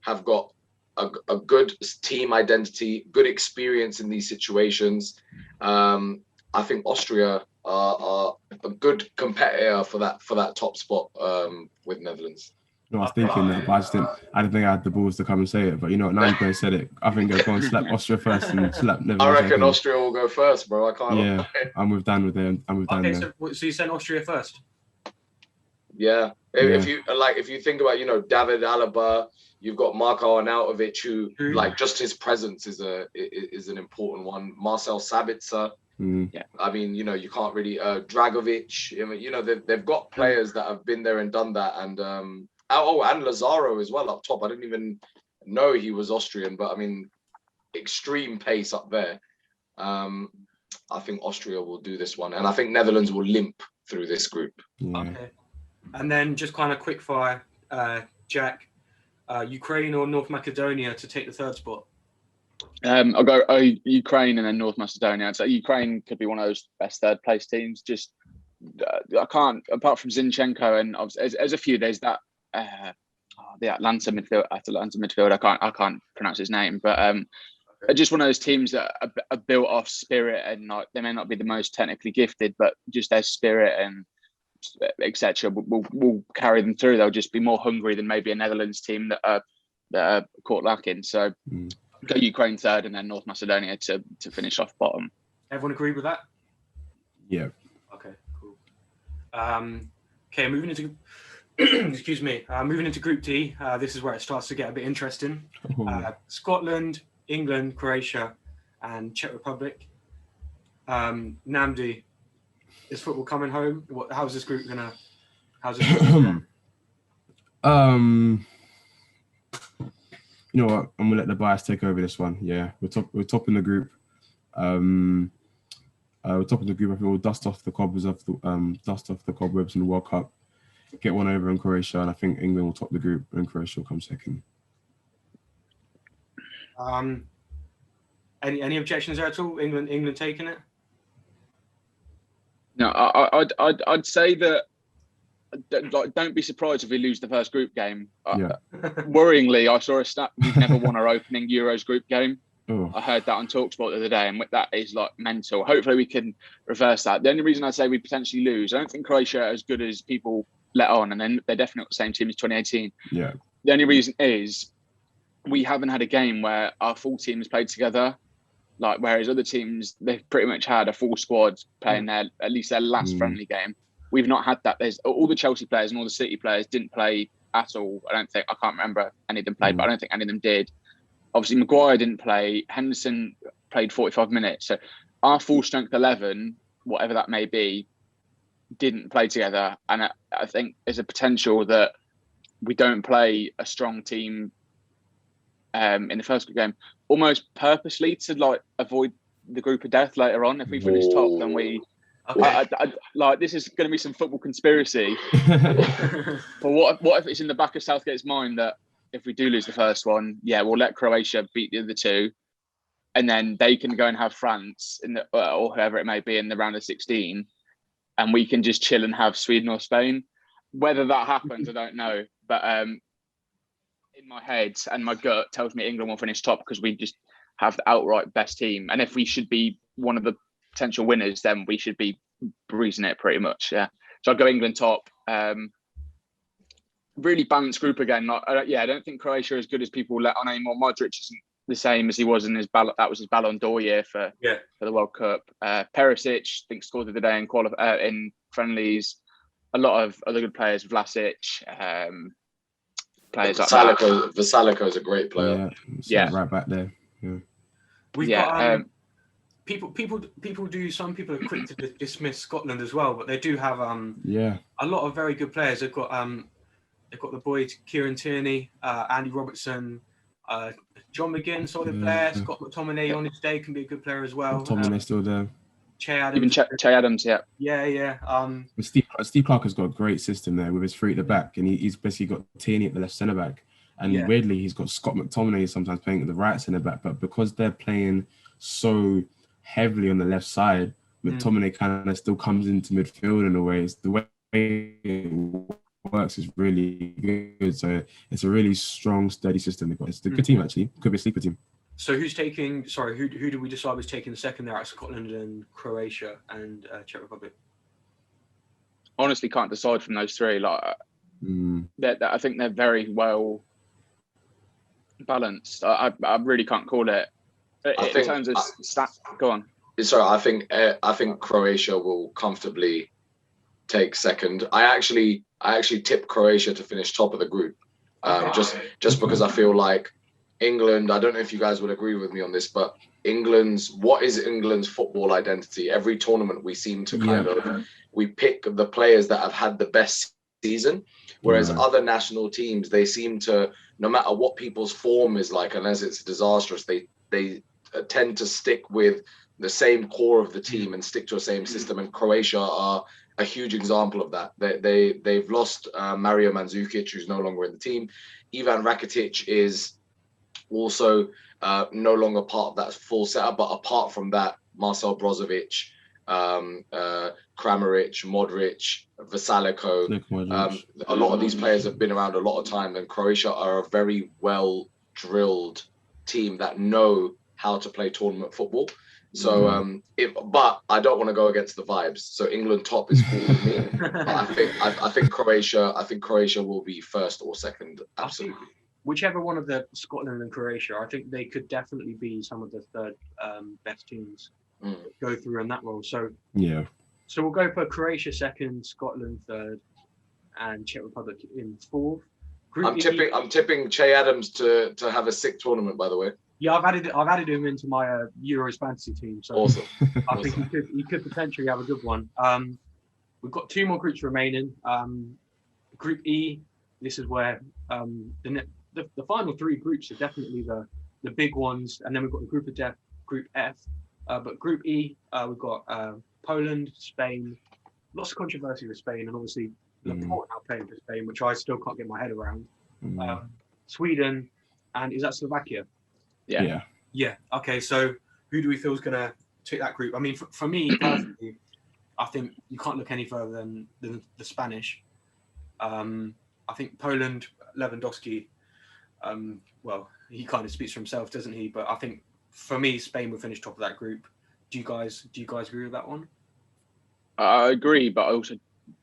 have got a good team identity, good experience in these situations. I think Austria are a good competitor for that top spot with Netherlands. I was thinking that, but I didn't think I had the balls to come and say it. But now you've going to said it. I think I'll go and slap Austria first and slap Netherlands. I reckon Austria will go first, bro. I can't. Yeah, I'm with Dan with them. Okay, so you sent Austria first? Yeah. If you think about, David Alaba, you've got Marko Arnautovic, who like just his presence is an important one. Marcel Sabitzer. I mean, you can't really Dragovic. I mean, they've got players that have been there and done that, and and Lazaro as well up top. I didn't even know he was Austrian, but I mean, extreme pace up there. I think Austria will do this one, and I think Netherlands will limp through this group. Okay. And then just kind of quick fire, Jack, Ukraine or North Macedonia to take the third spot? I'll go Ukraine and then North Macedonia. So Ukraine could be one of those best third place teams. Just I can't, apart from Zinchenko and there's a few. There's that the Atlanta midfield. I can't pronounce his name, but just one of those teams that are built off spirit, and they may not be the most technically gifted, but just their spirit and etc. will carry them through. They'll just be more hungry than maybe a Netherlands team that are caught lacking. So go Ukraine third and then North Macedonia to finish off bottom. Everyone agree with that? Yeah. Okay, cool. Okay, moving into moving into Group D. This is where it starts to get a bit interesting. Scotland, England, Croatia, and Czech Republic. Nnamdi, is football coming home? How's this group gonna? You know what? I'm gonna let the bias take over this one. Yeah, we're top in the group. We're top of the group. I think we'll dust off the cobwebs in the World Cup. Get one over in Croatia, and I think England will top the group, and Croatia will come second. Any objections there at all? England taking it? No, I'd say that. Like, don't be surprised if we lose the first group game. Worryingly, I saw a stat: we've never won our opening Euros group game. I heard that on TalkSport the other day, and that is like mental. Hopefully, we can reverse that. The only reason I say we potentially lose, I don't think Croatia are as good as people let on, and then they're definitely not the same team as 2018. Yeah. The only reason is we haven't had a game where our full team has played together. Like, whereas other teams, they've pretty much had a full squad playing at least their last friendly game. We've not had that. There's all the Chelsea players and all the City players didn't play at all. I can't remember any of them played, but I don't think any of them did. Obviously, Maguire didn't play. Henderson played 45 minutes. So our full strength 11, whatever that may be, didn't play together. And I think there's a potential that we don't play a strong team in the first group game, almost purposely to like avoid the group of death later on. If we finish top, then we... Okay. Like, this is going to be some football conspiracy. But what if it's in the back of Southgate's mind that if we do lose the first one, we'll let Croatia beat the other two, and then they can go and have France in the or whoever it may be in the round of 16, and we can just chill and have Sweden or Spain. Whether that happens, I don't know, but in my head and my gut tells me England will finish top because we just have the outright best team, and if we should be one of the potential winners, then we should be breezing it pretty much. Yeah, so I'll go England top. Really balanced group again. I don't think Croatia are as good as people let on anymore. Modric isn't the same as he was in that was his Ballon d'Or year for the World Cup. Perisic, I think, scored the other day in friendlies. A lot of other good players, Vlasic, players like that. Vasalico is a great player. Yeah, right back there. Yeah. We've got some people are quick to dismiss Scotland as well, but they do have a lot of very good players. They've got the boys Kieran Tierney, Andy Robertson, John McGinn, solid player. Scott McTominay on his day can be a good player as well. McTominay still there. Che Adams. Even Che Adams, yeah. Yeah. Steve Clark has got a great system there with his three at the back, and he's basically got Tierney at the left centre back. And weirdly, he's got Scott McTominay sometimes playing at the right centre back. But because they're playing so heavily on the left side, McTominay kind of still comes into midfield in a way. It's the way it works is really good. So it's a really strong, steady system they've got. It's a good team, actually. Could be a sleeper team. So who do we decide was taking the second there at Scotland and Croatia and Czech Republic? Honestly, can't decide from those three. I think they're very well balanced. I really can't call it. In terms of stats, go on. Sorry, I think Croatia will comfortably take second. I actually tipped Croatia to finish top of the group, just because I feel like England. I don't know if you guys would agree with me on this, but what is England's football identity? Every tournament we seem to we pick the players that have had the best season, whereas other national teams, they seem to, no matter what people's form is like, unless it's disastrous, they tend to stick with the same core of the team and stick to a same system. And Croatia are a huge example of that. They've lost Mario Mandzukic, who's no longer in the team. Ivan Rakitic is also no longer part of that full setup. But apart from that, Marcel Brozovic, Kramaric, Modric, Vasalico, a lot of these players have been around a lot of time, and Croatia are a very well drilled team that know how to play tournament football. So, but I don't want to go against the vibes. So England top is cool with me. But I think Croatia will be first or second. Absolutely. Whichever one of the Scotland and Croatia, I think they could definitely be some of the third best teams go through in that role. So So we'll go for Croatia second, Scotland third, and Czech Republic in fourth. I'm tipping Che Adams to have a sick tournament, by the way. Yeah, I've added him into my Euros fantasy team. So awesome. I think he could potentially have a good one. We've got two more groups remaining. Group E. This is where the final three groups are definitely the big ones, and then we've got the Group F. But Group E, we've got Poland, Spain. Lots of controversy with Spain, and obviously Laporte now playing for Spain, which I still can't get my head around. Sweden, and is that Slovakia? Yeah. Okay, so who do we feel is going to take that group? I mean, for me personally, I think you can't look any further than the Spanish. I think Poland, Lewandowski, well, he kind of speaks for himself, doesn't he? But I think for me, Spain will finish top of that group. Do you guys agree with that one? I agree, but I also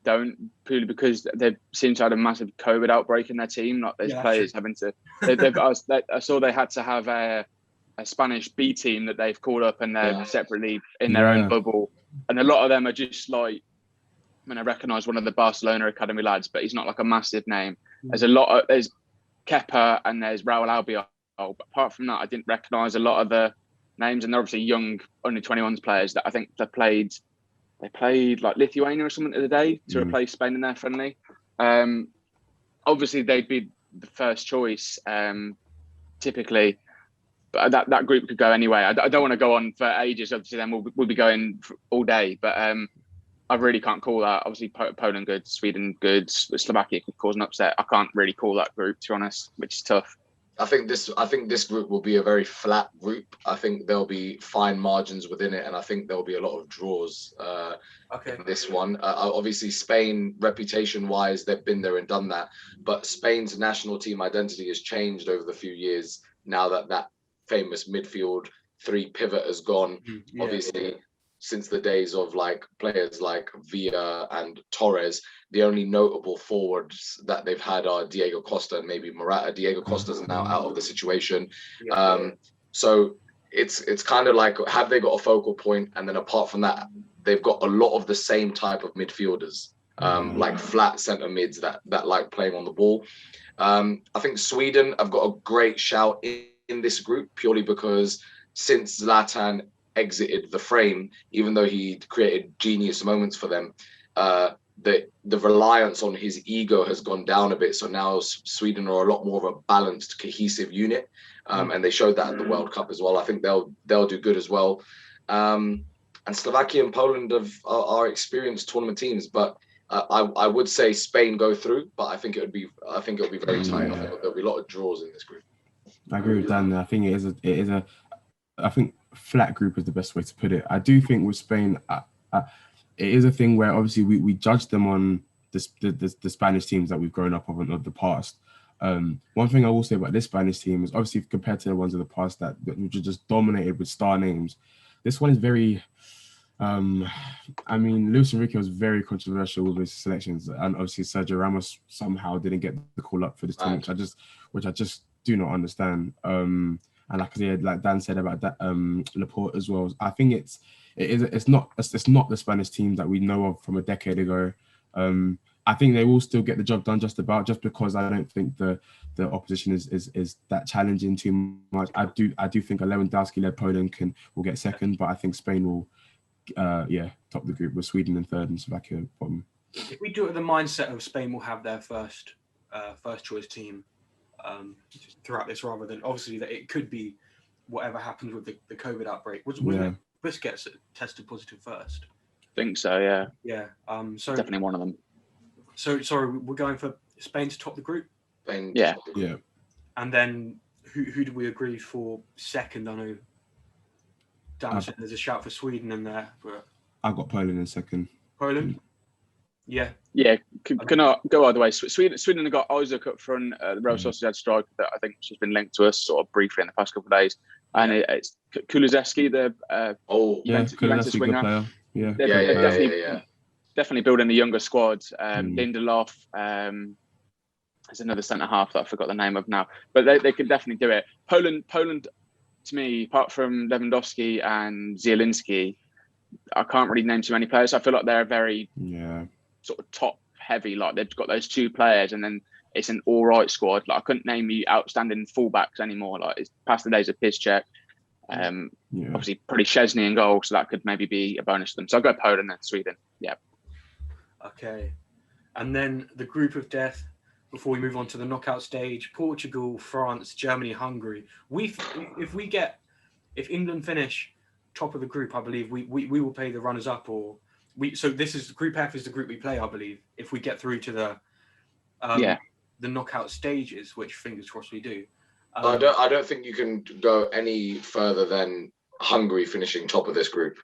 don't, purely because they seem to have a massive COVID outbreak in their team. Like there's players having to. I saw they had to have a Spanish B team that they've called up, and they're separately in their own bubble. And a lot of them are just like, I mean, I recognise one of the Barcelona academy lads, but he's not like a massive name. There's there's Kepa and there's Raul Albiol. But apart from that, I didn't recognise a lot of the names, and they're obviously young under 21s players that I think they played like Lithuania or something the other day to replace Spain in their friendly. Obviously they'd be the first choice typically, but that group could go anyway. I don't want to go on for ages. Obviously then we'll be going all day, but I really can't call that. Obviously Poland good, Sweden good, Slovakia could cause an upset. I can't really call that group, to be honest, which is tough. I think this group will be a very flat group. I think there'll be fine margins within it, and I think there'll be a lot of draws in this one. Obviously, Spain, reputation-wise, they've been there and done that, but Spain's national team identity has changed over the few years now that famous midfield 3 pivot has gone. Obviously, since the days of like players like Villa and Torres, the only notable forwards that they've had are Diego Costa and maybe Morata. Diego Costa's now out of the situation. So it's kind of like, have they got a focal point? And then apart from that, they've got a lot of the same type of midfielders, like flat centre mids that like playing on the ball. I think Sweden have got a great shout in this group purely because since Zlatan exited the frame, even though he created genius moments for them, the reliance on his ego has gone down a bit. So now Sweden are a lot more of a balanced, cohesive unit, and they showed that at the World Cup as well. I think they'll do good as well. And Slovakia and Poland are experienced tournament teams, but I would say Spain go through, but I think it'll be very tight. I think there'll be a lot of draws in this group. I agree with Dan. I think I think flat group is the best way to put it. I do think with Spain, it is a thing where obviously we judge them on the Spanish teams that we've grown up on of the past. One thing I will say about this Spanish team is obviously compared to the ones of the past that which are just dominated with star names, this one is very. I mean, Luis Enrique was very controversial with his selections, and obviously Sergio Ramos somehow didn't get the call up for this team, which I just do not understand. And like I said, like Dan said about that, Laporte as well. I think it's not the Spanish team that we know of from a decade ago. I think they will still get the job done just because I don't think the opposition is that challenging too much. I do think a Lewandowski-led Poland will get second, but I think Spain will top the group with Sweden in third and Slovakia bottom. If we do it with the mindset of Spain will have their first choice team throughout this, rather than obviously that it could be whatever happens with the COVID outbreak. Wasn't it Busquets tested positive first? I think so, yeah. Yeah. So definitely one of them. So sorry, we're going for Spain to top the group? Spain, yeah. Yeah. And then who do we agree for second? I know Dan said there's a shout for Sweden in there. But I've got Poland in second. Poland? Yeah. Yeah, cannot go either way. Sweden have got Isaac up front, the Real Sociedad striker that I think has been linked to us sort of briefly in the past couple of days. And it's Kulusevski, the Juventus winger. Yeah. Definitely building the younger squad. Lindelof, there's another centre half that I forgot the name of now, but they can definitely do it. Poland, to me, apart from Lewandowski and Zielinski, I can't really name too many players. I feel like they're very sort of top heavy. Like they've got those 2 players, and then it's an all right squad. Like I couldn't name you outstanding fullbacks anymore. Like it's past the days of Piszczek. Obviously, probably Szczesny in goal, so that could maybe be a bonus to them. So I'll go Poland and Sweden. Yeah. Okay. And then the group of death, before we move on to the knockout stage: Portugal, France, Germany, Hungary. If England finish top of the group, I believe we will play the runners up, so this is Group F is the group we play, I believe, if we get through to the knockout stages, which fingers crossed we do. I don't think you can go any further than Hungary finishing top of this group.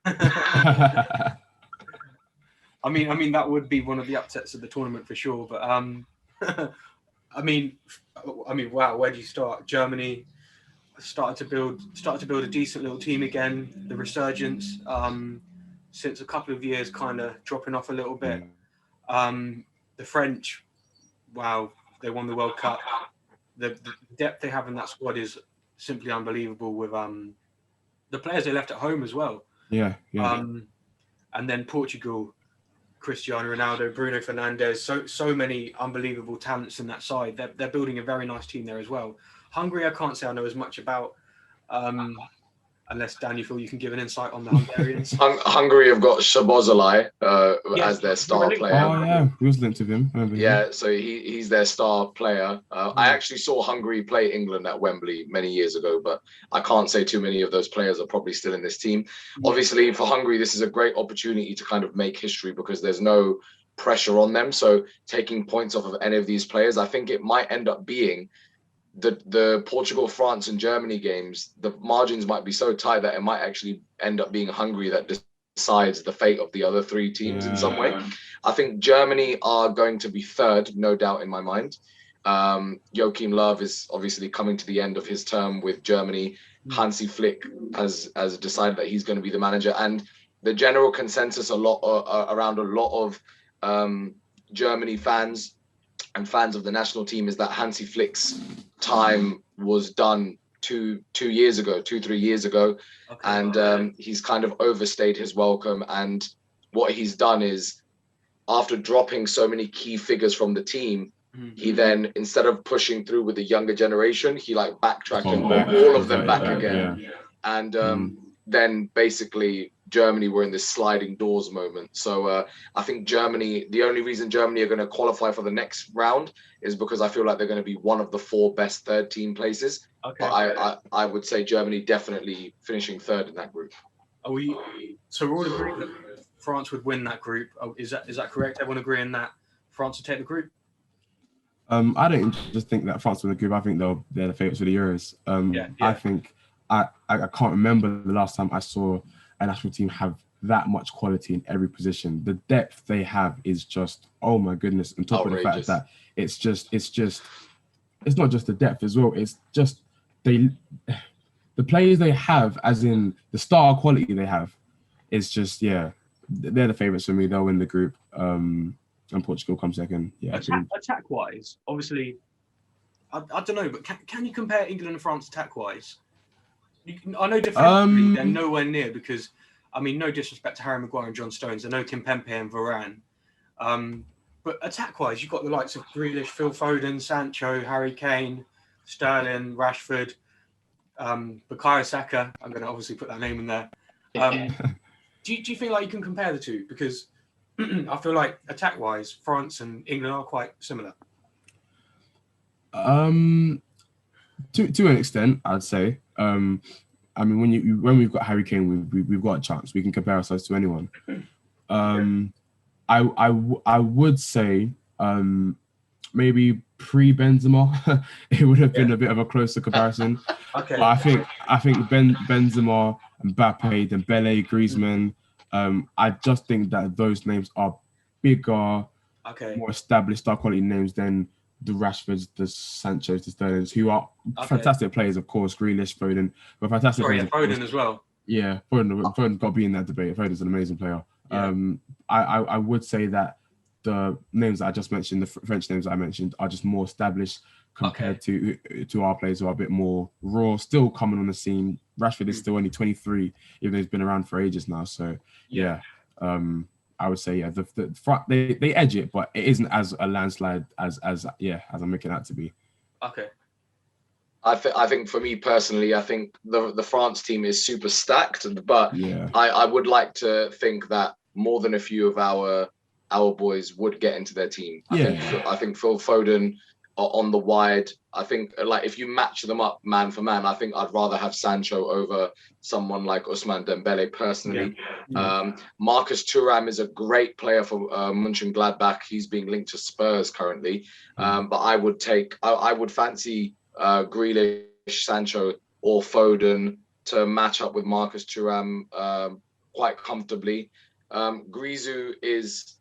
I mean that would be one of the upsets of the tournament for sure. But I mean, wow, where do you start? Germany started to build a decent little team again. The resurgence since a couple of years kind of dropping off a little bit. The French, wow, they won the World Cup. The depth they have in that squad is simply unbelievable, with the players they left at home as well. Yeah. And then Portugal, Cristiano Ronaldo, Bruno Fernandes, so many unbelievable talents in that side. They're building a very nice team there as well. Hungary, I can't say I know as much about, unless Dan, you feel you can give an insight on the Hungarians. Hungary have got Szoboszlai as their star player. Oh yeah, we was linked to him. So he's their star player. I actually saw Hungary play England at Wembley many years ago, but I can't say too many of those players are probably still in this team. Obviously, for Hungary, this is a great opportunity to kind of make history because there's no pressure on them. So taking points off of any of these players, I think it might end up being the Portugal, France, and Germany games, the margins might be so tight that it might actually end up being Hungary that decides the fate of the other three teams in some way. I think Germany are going to be third, no doubt in my mind. Joachim Löw is obviously coming to the end of his term with Germany. Hansi Flick has decided that he's going to be the manager, and the general consensus around a lot of Germany fans and fans of the national team is that Hansi Flick's time was done 3 years ago, and he's kind of overstayed his welcome. And what he's done is, after dropping so many key figures from the team, he then, instead of pushing through with the younger generation, he like backtracked and brought all of them back again. Yeah. And then basically Germany were in this sliding doors moment. So I think Germany, the only reason Germany are going to qualify for the next round is because I feel like they're going to be one of the 4 best third team places. Okay. But I would say Germany definitely finishing third in that group. So we're all agreed that France would win that group. Is that correct? Everyone agreeing that France would take the group? I don't just think that France win the group. I think they're the favourites for the Euros. I think I can't remember the last time I saw a national team have that much quality in every position. The depth they have is just, oh my goodness. On top outrageous. Of the fact that it's not just the depth as well. It's just the players they have, as in the star quality they have, is just they're the favourites for me. They'll win the group. And Portugal come second. Yeah. Attack-wise, obviously, I don't know, but can you compare England and France attack-wise? I know defensively they're nowhere near because, I mean, no disrespect to Harry Maguire and John Stones, I know Kimpembe and Varane. But attack-wise, you've got the likes of Grealish, Phil Foden, Sancho, Harry Kane, Sterling, Rashford, Bukayo Saka. I'm going to obviously put that name in there. Do you feel like you can compare the two? Because I feel like attack-wise, France and England are quite similar. To an extent, I'd say. I mean, when we've got Harry Kane, we've got a chance. We can compare ourselves to anyone. I would say maybe pre-Benzema, it would have been a bit of a closer comparison. Okay. But I think Benzema, Mbappe, Dembele, Griezmann. I just think that those names are bigger, more established star quality names than the Rashfords, the Sanchos, the Sterlings, who are fantastic players, of course. Grealish, Foden, but fantastic players. Foden as well. Yeah, Foden's got to be in that debate. Foden's an amazing player. Yeah. I would say that the names that I just mentioned, the French names that I mentioned, are just more established compared to our players who are a bit more raw, still coming on the scene. Rashford is still only 23, even though he's been around for ages now. So I would say the front they edge it, but it isn't as a landslide as I'm making it out to be. Okay. I think for me personally, I think the France team is super stacked, but I would like to think that more than a few of our boys would get into their team. I think Phil Foden on the wide. I think like if you match them up man for man, I think I'd rather have Sancho over someone like Ousmane Dembele personally. Marcus Thuram is a great player for Mönchengladbach. He's being linked to Spurs currently, but I would fancy Grealish, Sancho, or Foden to match up with Marcus Thuram quite comfortably. Grisou is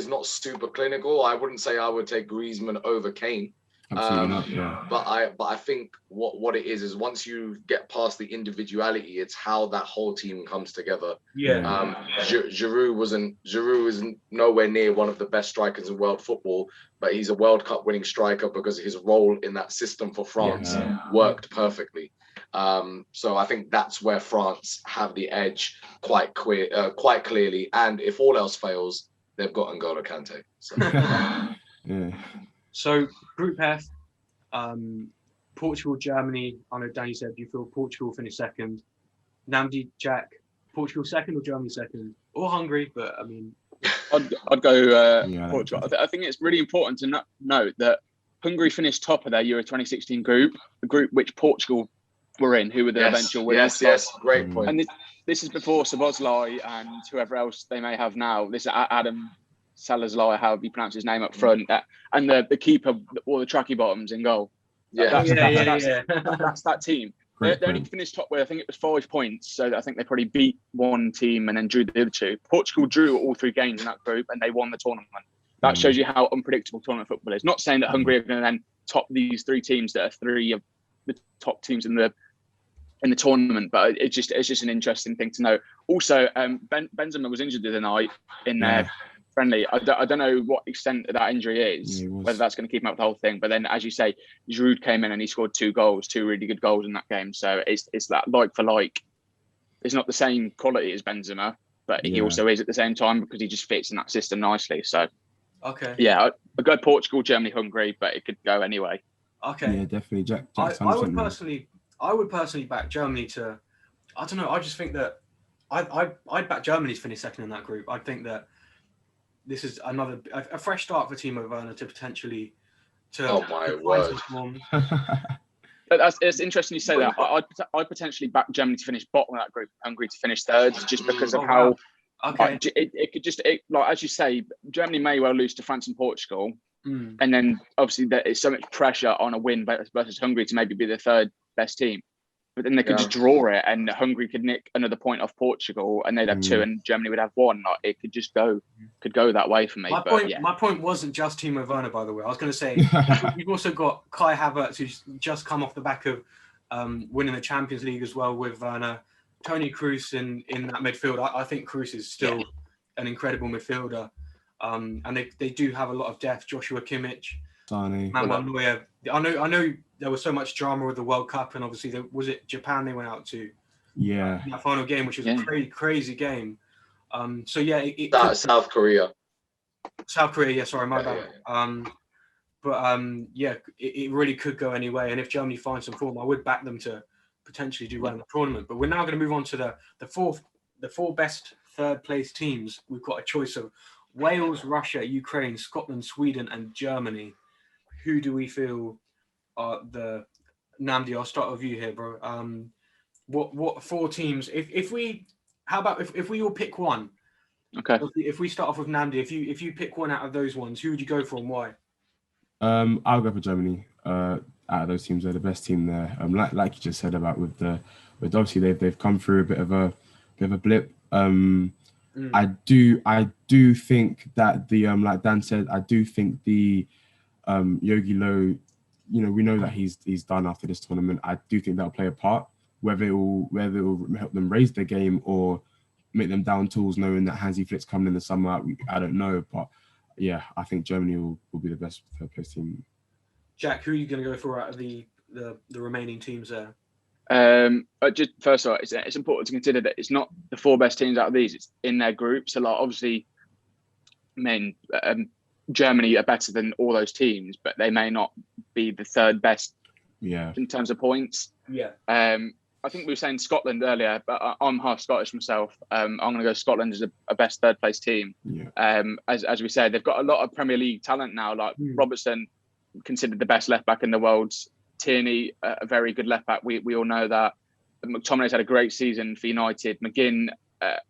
not super clinical. I wouldn't say I would take Griezmann over Kane. Absolutely not, But I think what it is once you get past the individuality, it's how that whole team comes together. Giroud isn't nowhere near one of the best strikers in world football, but he's a World Cup winning striker because his role in that system for France worked perfectly. So I think that's where France have the edge quite clearly. And if all else fails, they've got N'Golo Kante. So. So Group F, Portugal, Germany. I know Danny said you feel Portugal finish second. Nnamdi, Jack, Portugal second or Germany second or Hungary? But I mean, I'd go Portugal. I think it's really important to note that Hungary finished top of their Euro 2016 group, the group which Portugal were in, who were the eventual winners. Yes, great point. And this is before Szoboszlai and whoever else they may have now. This is Adam Salazar, however you pronounce his name up front, and the keeper or the tracky bottoms in goal. Yeah. That's that team. Great They only point. finished top with, I think it was 5 points. So I think they probably beat one team and then drew the other two. Portugal drew all 3 games in that group and they won the tournament. That shows you how unpredictable tournament football is. Not saying that Hungary are going to then top these 3 teams that are 3 of the top teams in the tournament, but it's just an interesting thing to know. Also, Benzema was injured the other night in their friendly. I don't know what extent that injury is, whether that's going to keep him out the whole thing. But then, as you say, Giroud came in and he scored 2 goals, 2 really good goals in that game. So it's that like for like. It's not the same quality as Benzema, but he also is at the same time because he just fits in that system nicely. So, I go Portugal, Germany, Hungary, but it could go anyway. Okay. Yeah, definitely. Jack I would personally back Germany to. I don't know. I just think that I'd back Germany to finish second in that group. I think that this is a fresh start for Timo Werner to potentially Oh my word. It's interesting you say that. I'd potentially back Germany to finish bottom of that group, Hungary to finish third, just because of how. Wow. Okay. It could just like as you say, Germany may well lose to France and Portugal, and then obviously there is so much pressure on a win versus Hungary to maybe be the 3rd best team. But then they could just draw it, and Hungary could nick another point off Portugal, and they'd have 2, and Germany would have 1. Like it could just go that way for me. My point wasn't just Timo Werner, by the way. I was going to say you've also got Kai Havertz, who's just come off the back of winning the Champions League as well with Werner. Toni Kroos in that midfield. I think Kroos is still an incredible midfielder, and they do have a lot of depth. Joshua Kimmich, Manuel Neuer. I know there was so much drama with the World Cup, and obviously was it Japan they went out to? Yeah. In that final game, which was a crazy game. South Korea. South Korea, yeah. Sorry, my bad. It really could go anyway. And if Germany finds some form, I would back them to potentially do well in the tournament. But we're now going to move on to the 4 best 3rd place teams. We've got a choice of Wales, Russia, Ukraine, Scotland, Sweden, and Germany. Who do we feel are the Nnamdi? I'll start with you here, bro. What 4 teams? If we all pick one? Okay. If we start off with Nnamdi, if you pick one out of those ones, who would you go for and why? I'll go for Germany. Out of those teams, they're the best team there. Like you just said about with obviously they've come through a bit of a blip. I do think that the like Dan said, I do think the Yogi Low, we know that he's done after this tournament. I do think that'll play a part, whether it will help them raise their game or make them down tools, knowing that Hansi Flick's coming in the summer. I don't know, but yeah, I think Germany will be the best 3rd place team. Jack, who are you going to go for out of the remaining teams there? Just first of all, it's important to consider that it's not the 4 best teams out of these; it's in their group. So, like, obviously, Germany are better than all those teams, but they may not be the 3rd best. In terms of points. I think we were saying Scotland earlier, but I'm half Scottish myself. I'm going to go Scotland as a best 3rd place team. As we said, they've got a lot of Premier League talent now, like Robertson, considered the best left back in the world. Tierney, a very good left back. We all know that. McTominay's had a great season for United. McGinn,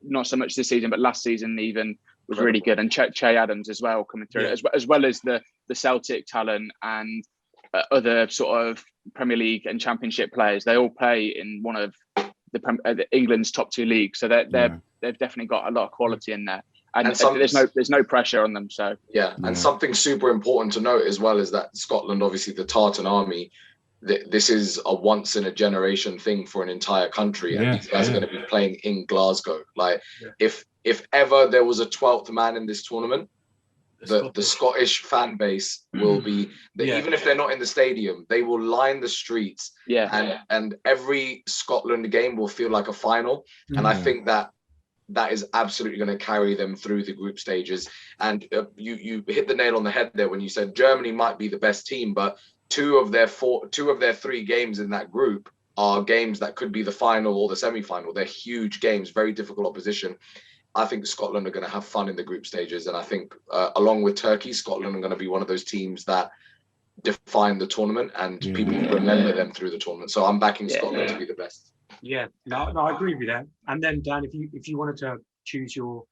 not so much this season, but last season even was really good. And Che Adams as well coming through, as well as the Celtic talent and other sort of Premier League and Championship players. They all play in one of the England's top 2 leagues, so they've definitely got a lot of quality in there. And there's no pressure on them. So and something super important to note as well is that Scotland, obviously the Tartan Army, this is a once in a generation thing for an entire country, and these guys are going to be playing in Glasgow. Like if ever there was a 12th man in this tournament, the Scottish fan base will be even if they're not in the stadium, they will line the streets, and every Scotland game will feel like a final. And I think that is absolutely going to carry them through the group stages. And you hit the nail on the head there when you said Germany might be the best team, but 2 of their 3 games in that group are games that could be the final or the semi-final. They're huge games, very difficult opposition. I think Scotland are going to have fun in the group stages. And I think along with Turkey, Scotland are going to be one of those teams that define the tournament and people remember them through the tournament. So I'm backing Scotland to be the best. Yeah, no, I agree with that. And then Dan, if you wanted to choose your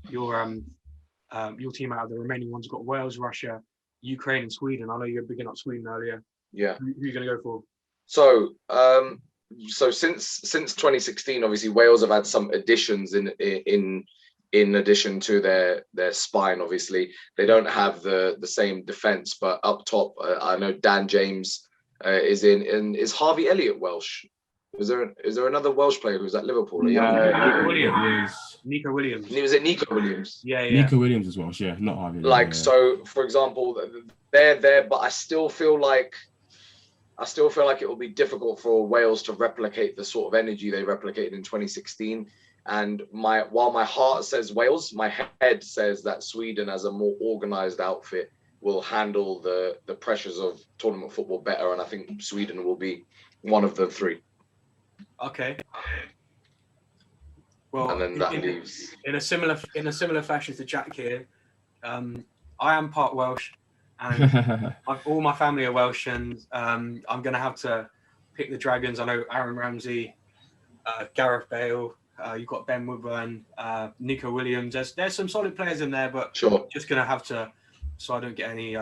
team out of the remaining ones, you've got Wales, Russia, Ukraine, and Sweden. I know you were bigging up Sweden earlier. Yeah. Who are you going to go for? So, so since 2016, obviously Wales have had some additions in addition to their spine. Obviously, they don't have the same defense, but up top, I know Dan James is in. And is Harvey Elliott Welsh? Is there another Welsh player who's at Liverpool? Nico Williams. Nico Williams. Was it Nico Williams? Yeah. Nico Williams as well. Yeah, not Harvey. Like, so, for example, they're there, but I still feel like it will be difficult for Wales to replicate the sort of energy they replicated in 2016. And while my heart says Wales, my head says that Sweden, as a more organised outfit, will handle the pressures of tournament football better. And I think Sweden will be one of the three. Okay. Well, and then that leaves in a similar fashion to Jack here. I am part Welsh, and all my family are Welsh, and I'm going to have to pick the Dragons. I know Aaron Ramsey, Gareth Bale. You've got Ben Woodburn, Nico Williams. There's some solid players in there, but sure, just going to have to, so I don't get any.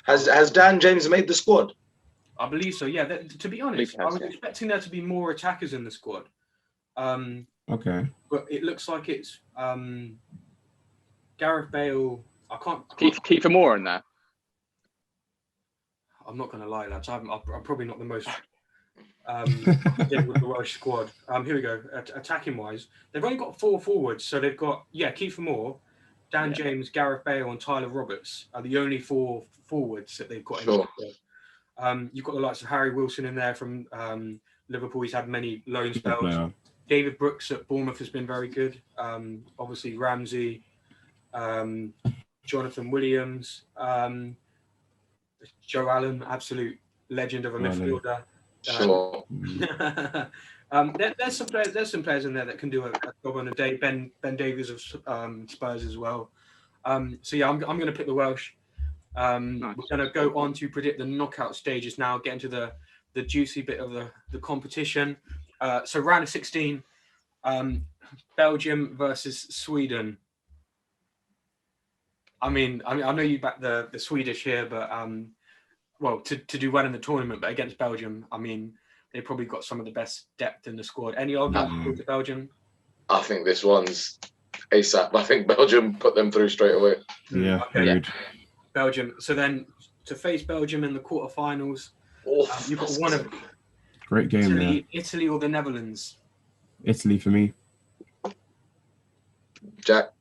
Has Dan James made the squad? I believe so. Yeah. To be honest, I was expecting there to be more attackers in the squad. Okay. But it looks like it's Gareth Bale. I can't Kiefer Moore in there. I'm not going to lie, lads. I'm probably not the most with the Welsh squad. Here we go. Attacking wise, they've only got 4 forwards, so they've got Kiefer Moore, Dan James, Gareth Bale, and Tyler Roberts are the only 4 forwards that they've got in the squad. You've got the likes of Harry Wilson in there from Liverpool. He's had many loan spells. David Brooks at Bournemouth has been very good. Obviously Ramsey, Jonathan Williams, Joe Allen, absolute legend of a midfielder. Sure. There's some players in there that can do a job on a day. Ben Davies of Spurs as well. So yeah, I'm going to pick the Welsh. Nice. We're going to go on to predict the knockout stages now, get into the juicy bit of the competition. So round of 16, Belgium versus Sweden. I mean, I know you back the Swedish here, but well, to do well in the tournament, but against Belgium, I mean, they probably got some of the best depth in the squad. Any argument with Belgium? I think this one's ASAP. I think Belgium put them through straight away. Yeah, okay. Belgium. So then to face Belgium in the quarterfinals, you've got one of great game. Italy or the Netherlands. Italy for me. Jack.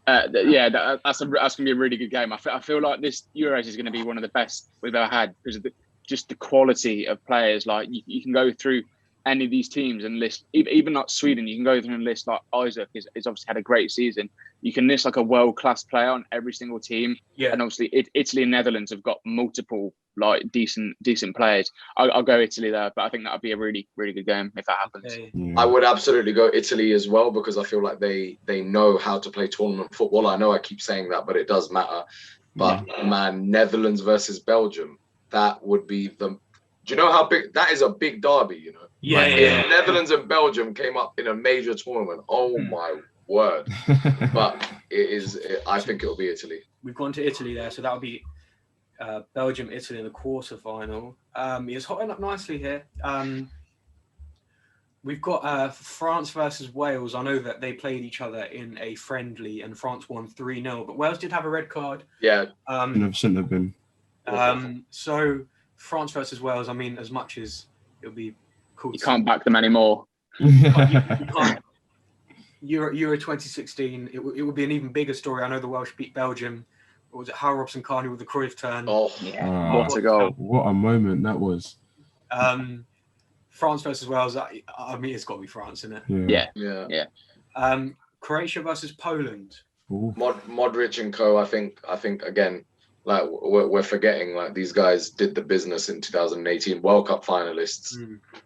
That's going to be a really good game. I feel like this Euros is going to be one of the best we've ever had because of just the quality of players. Like you can go through any of these teams and list, even not Sweden, you can go through and list like Isaac is obviously had a great season. You can list like a world-class player on every single team. Yeah. And obviously Italy and Netherlands have got multiple like decent players. I'll go Italy there, but I think that'll be a really, really good game if that happens. Okay. Yeah. I would absolutely go Italy as well because I feel like they know how to play tournament football. I know I keep saying that, but it does matter. But man, Netherlands versus Belgium, that would be the... Do you know how big... That is a big derby, you know? Yeah, If Netherlands and Belgium came up in a major tournament, oh my word. But I think it'll be Italy. We've gone to Italy there, so that'll be Belgium, Italy in the quarterfinal. It's hotting up nicely here. We've got France versus Wales. I know that they played each other in a friendly and France won 3-0, but Wales did have a red card. Yeah. Shouldn't have been. So France versus Wales, I mean, as much as it'll be cool. You can't back them anymore. You can't. Euro 2016, it would be an even bigger story. I know the Welsh beat Belgium. Or was it Hal Robson-Kanu with the Cruyff turn? Oh, yeah. What a goal. What a moment that was. France versus Wales, I mean, it's got to be France, isn't it? Yeah. Croatia versus Poland. Modric and co, I think again, like we're forgetting, like these guys did the business in 2018 World Cup finalists.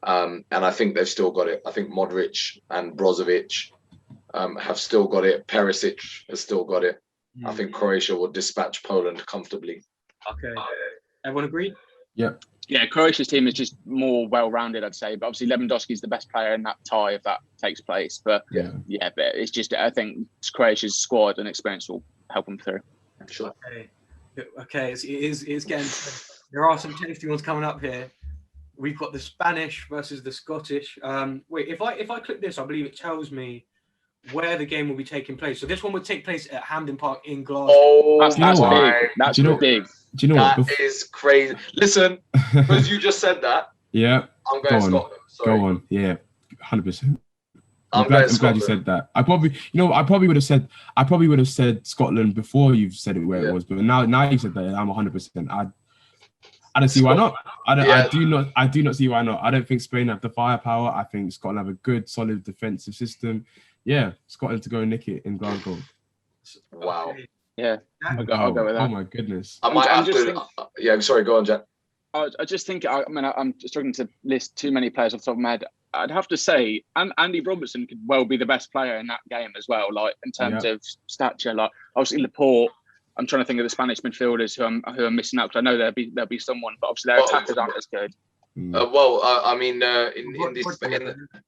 And I think they've still got it. I think Modric and Brozovic have still got it. Perisic has still got it. I think Croatia will dispatch Poland comfortably. Okay. Everyone agreed? Yep. Yeah, Croatia's team is just more well-rounded, I'd say. But obviously, Lewandowski's the best player in that tie if that takes place. But but it's just, I think Croatia's squad and experience will help them through. Sure. Okay. It's getting There are some tasty ones coming up here. We've got the Spanish versus the Scottish. Wait, if I click this, I believe it tells me where the game will be taking place. So this one would take place at Hampden Park in Glasgow. Oh, That's my big. That's Do you know- big. Do you know That what? is crazy. Listen, because you just said that, Yeah, I'm go going on. Scotland. Sorry. Go on. Yeah, 100%. I'm glad going you Scotland. said that. I probably would have said Scotland before you've said it where it was, but now you said that, I'm 100%. I don't see why not. I do not see why not. I don't think Spain have the firepower. I think Scotland have a good, solid defensive system. Yeah, Scotland to go and nick it in Glasgow. Wow. Okay. Yeah, I'll go with that. Oh my goodness. I might I'm have just to. Yeah, sorry. Go on, Jack. I just think, I'm struggling to list too many players off the top of my head. I'd have to say, Andy Robertson could well be the best player in that game as well, like in terms of stature. Like obviously Laporte. I'm trying to think of the Spanish midfielders who are missing out because I know there'll be someone, but obviously their attackers aren't as good. I mean,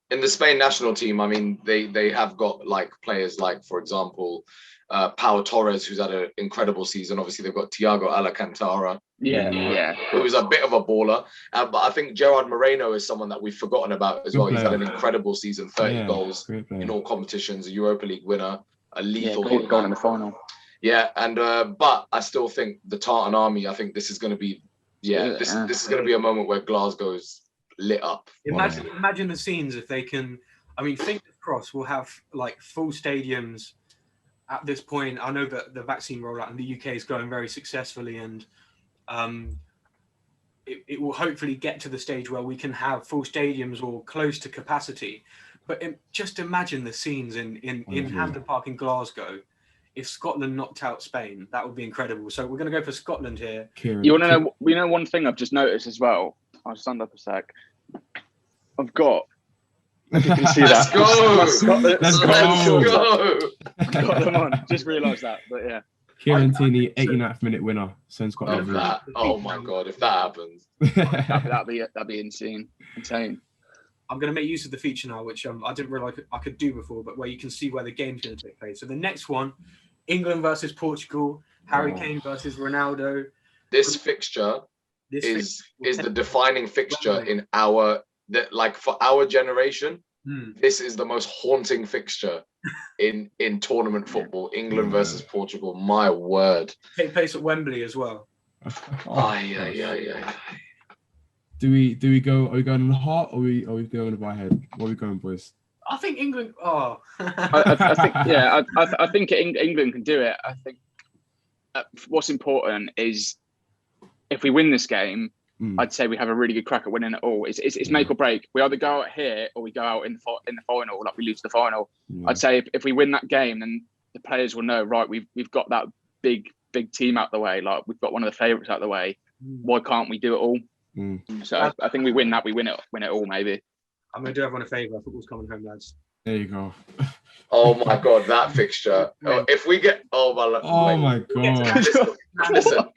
in the Spain national team, I mean, they have got like players like, for example, Pau Torres, who's had an incredible season. Obviously, they've got Thiago Alcantara, who's a bit of a baller. But I think Gerard Moreno is someone that we've forgotten about as well. He's had an incredible season, 30 goals in all competitions, a Europa League winner, a lethal goal in the final. Yeah, and but I still think the Tartan Army. I think this is going to be, this is going to be a moment where Glasgow's lit up. Imagine the scenes if they can. I mean, fingers crossed, we'll have like full stadiums at this point. I know that the vaccine rollout in the UK is going very successfully, and it will hopefully get to the stage where we can have full stadiums or close to capacity. But just imagine the scenes in Hampden Park in Glasgow. If Scotland knocked out Spain, that would be incredible. So we're going to go for Scotland here. You want to know? We know one thing I've just noticed as well. I'll stand up a sec. I've got. If you can see that. Let's go. Got them on. Just realised that, but yeah. Kieran Tierney, 89th minute winner. Send Scotland. Oh my god! If that happens, that'd be insane. I'm going to make use of the feature now, which I didn't realise I could do before, but where you can see where the game's going to take place. So the next one, England versus Portugal, Harry Kane versus Ronaldo. This fixture is the defining fixture in for our generation. This is the most haunting fixture in tournament football. England versus Portugal. My word. Take place at Wembley as well. Do we go? Are we going in the heart, or are we going by head? Where are we going, boys? I think England. Oh, I think England can do it. I think what's important is if we win this game, I'd say we have a really good crack at winning it all. It's make or break. We either go out here or we go out in the final, like we lose the final. I'd say if we win that game, then the players will know, right, we've got that big team out the way. Like we've got one of the favourites out the way. Why can't we do it all? So I think we win that. We win it all. Maybe. I'm going to do everyone a favour. Football's coming home, lads. There you go. Oh my god, that fixture! If we get, my god! Listen,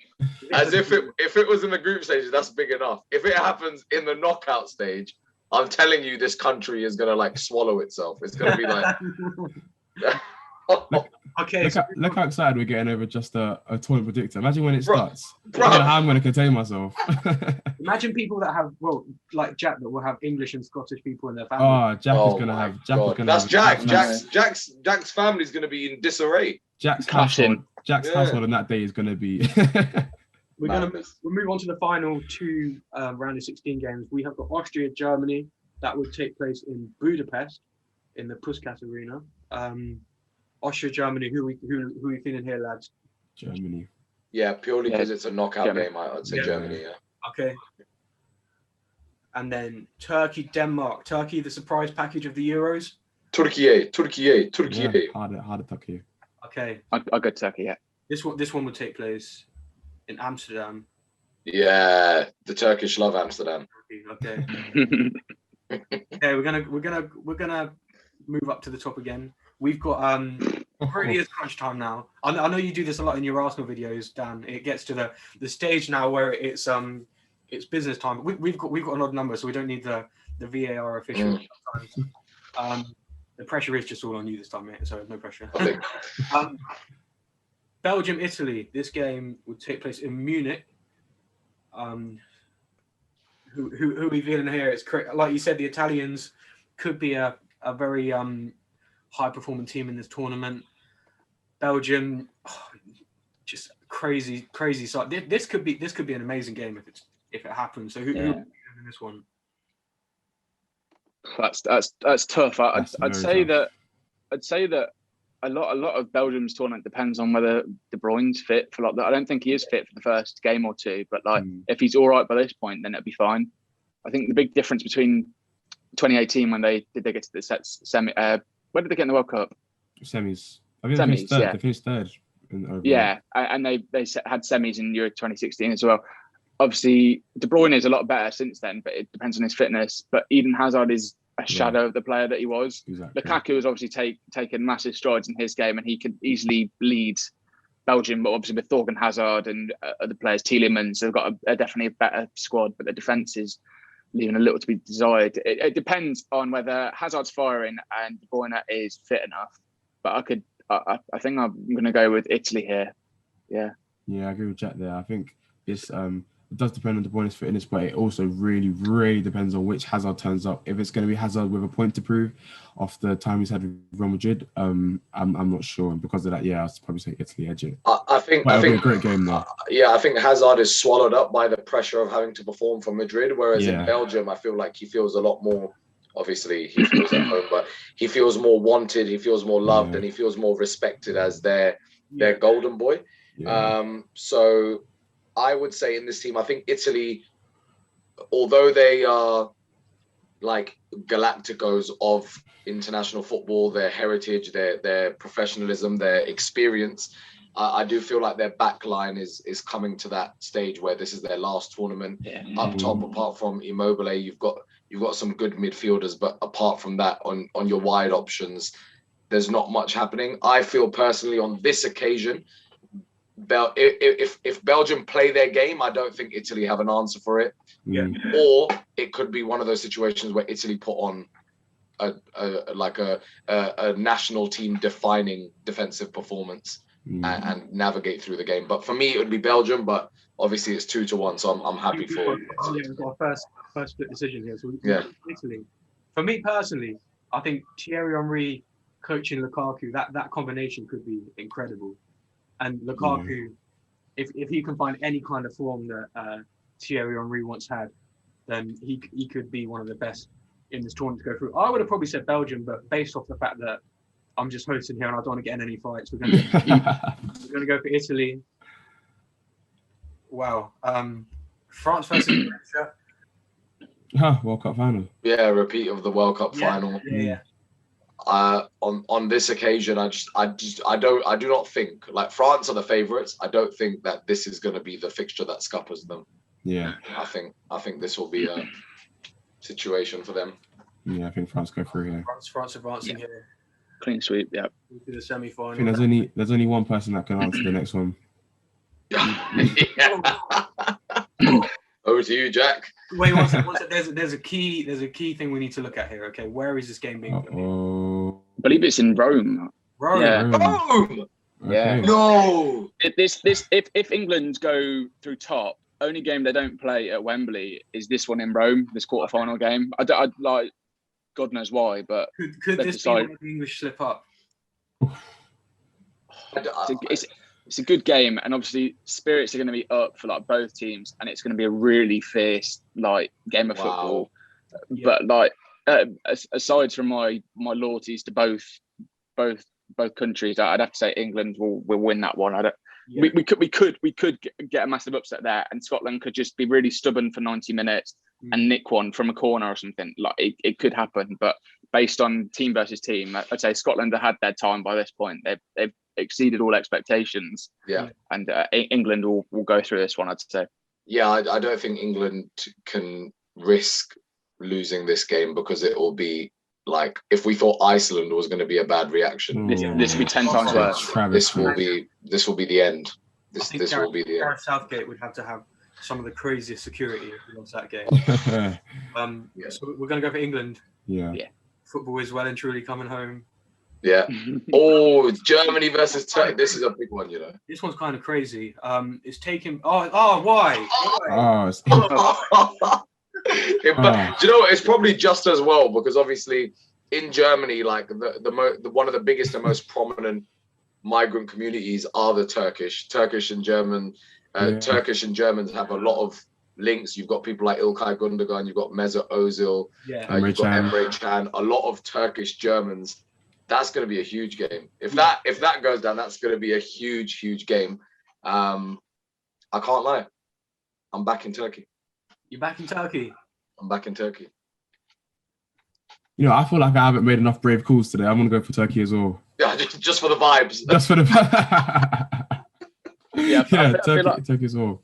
as if it was in the group stage, that's big enough. If it happens in the knockout stage, I'm telling you, this country is gonna like swallow itself. It's gonna be like. Look how excited we're getting over just a tournament predictor. Imagine when it starts. I don't know how I'm going to contain myself. Imagine people that have, like Jack, that will have English and Scottish people in their family. Oh, Jack is going to have. That's Jack. Jack's family is going to be in disarray. Jack's household on that day is going to be. We'll move on to the final two round of 16 games. We have got Austria, Germany. That would take place in Budapest, in the Puskas Arena. Austria, Germany. Who are we feeling here, lads? Germany. Yeah, purely because it's a knockout game. I'd say Germany. Yeah. Okay. And then Turkey, Denmark. Turkey, the surprise package of the Euros. Turkey. Yeah, harder Turkey. Okay. I'll go Turkey. Yeah. This one would take place in Amsterdam. Yeah, the Turkish love Amsterdam. Okay. Okay, we're gonna move up to the top again. We've got really is crunch time now. I know you do this a lot in your Arsenal videos, Dan. It gets to the stage now where it's business time. We've got an odd number, so we don't need the VAR official. The pressure is just all on you this time, mate. So no pressure. Belgium, Italy. This game would take place in Munich. who we feeling here? It's like you said, the Italians could be a very high performing team in this tournament. Belgium, just crazy side. This could be an amazing game if it happens. So who in this one? That's tough. I'd say tough. that a lot of Belgium's tournament depends on whether De Bruyne's fit for like that. I don't think he is fit for the first game or two, but like if he's all right by this point, then it'll be fine. I think the big difference between 2018 when they get to the semi. Where did they get in the World Cup? Semis. I think they finished third. Yeah, and they had semis in Euro 2016 as well. Obviously, De Bruyne is a lot better since then, but it depends on his fitness. But Eden Hazard is a shadow of the player that he was. Exactly. Lukaku has obviously taken massive strides in his game, and he could easily lead Belgium. But obviously with Thorgan Hazard and other players, Tielemans, they've got definitely a better squad, but the defence is leaving a little to be desired. It depends on whether Hazard's firing and De Bruyne is fit enough. But I think I'm going to go with Italy here. Yeah. Yeah, I agree with Jack there. I think it does depend on De Bruyne's fitness, but it also really, really depends on which Hazard turns up. If it's going to be Hazard with a point to prove off the time he's had with Real Madrid, I'm not sure. And because of that, I'll probably say Italy edge it. I think a great game though. I think Hazard is swallowed up by the pressure of having to perform for Madrid, whereas in Belgium, I feel like he feels a lot more. Obviously, he feels at home, but he feels more wanted. He feels more loved, and he feels more respected as their golden boy. Yeah. So I would say in this team, I think Italy, although they are like Galacticos of international football, their heritage, their professionalism, their experience, I do feel like their back line is coming to that stage where this is their last tournament. Up top, apart from Immobile, you've got some good midfielders, but apart from that, on your wide options, there's not much happening. I feel personally on this occasion, if Belgium play their game, I don't think Italy have an answer for it. Or it could be one of those situations where Italy put on a national team defining defensive performance and navigate through the game. But for me, it would be Belgium. But obviously, it's 2-1, so I'm happy for. We've got a first split decision here. So Italy. For me personally, I think Thierry Henry coaching Lukaku, that combination could be incredible. And Lukaku, if he can find any kind of form that Thierry Henry once had, then he could be one of the best in this tournament to go through. I would have probably said Belgium, but based off the fact that I'm just hosting here and I don't want to get in any fights, we're going to go for Italy. Wow. France versus Croatia. World Cup final. Yeah, repeat of the World Cup final. Yeah. On this occasion, I do not think, like, France are the favourites. I don't think that this is going to be the fixture that scuppers them. Yeah. I think this will be a situation for them. Yeah, I think France go through here. France advancing here. Clean sweep, yeah. To the semi-final. I think there's only one person that can answer the next one. Over to you, Jack. Wait, one second. There's a key thing we need to look at here. Okay, where is this game being played? I believe it's in Rome. Rome. Yeah. Rome. Yeah. No. If England go through top, only game they don't play at Wembley is this one in Rome. This quarterfinal game. I'd like, God knows why, but could this be where the English slip up? It's a good game, and obviously spirits are going to be up for like both teams, and it's going to be a really fierce like game of football. Yeah. But like aside from my loyalties to both countries, I'd have to say England will win that one. We could get a massive upset there, and Scotland could just be really stubborn for 90 minutes and nick one from a corner or something. Like it could happen, but based on team versus team, I'd say Scotland have had their time by this point. They've exceeded all expectations. Yeah, and England will go through this one, I'd say. Yeah, I don't think England can risk losing this game, because it will be like, if we thought Iceland was going to be a bad reaction, this will be 10 times worse. This will be the end. This will be the end. Gareth Southgate would have to have some of the craziest security if he lost that game. So we're going to go for England. Yeah. Football is well and truly coming home. Yeah. Oh, Germany versus Turkey. This is a big one, you know. This one's kind of crazy. It's taken. Why? But do you know what? It's probably just as well, because obviously in Germany, like the one of the biggest and most prominent migrant communities are the Turkish and German. Turkish and Germans have a lot of links. You've got people like İlkay Gundogan, you've got Mesut Ozil, you've got Emre Can. A lot of Turkish Germans. That's going to be a huge game. If that goes down, that's going to be a huge game. I can't lie. I'm back in Turkey. You're back in Turkey? I'm back in Turkey. You know, I feel like I haven't made enough brave calls today. I'm going to go for Turkey as well. Yeah, just for the vibes. Just for the Turkey as well.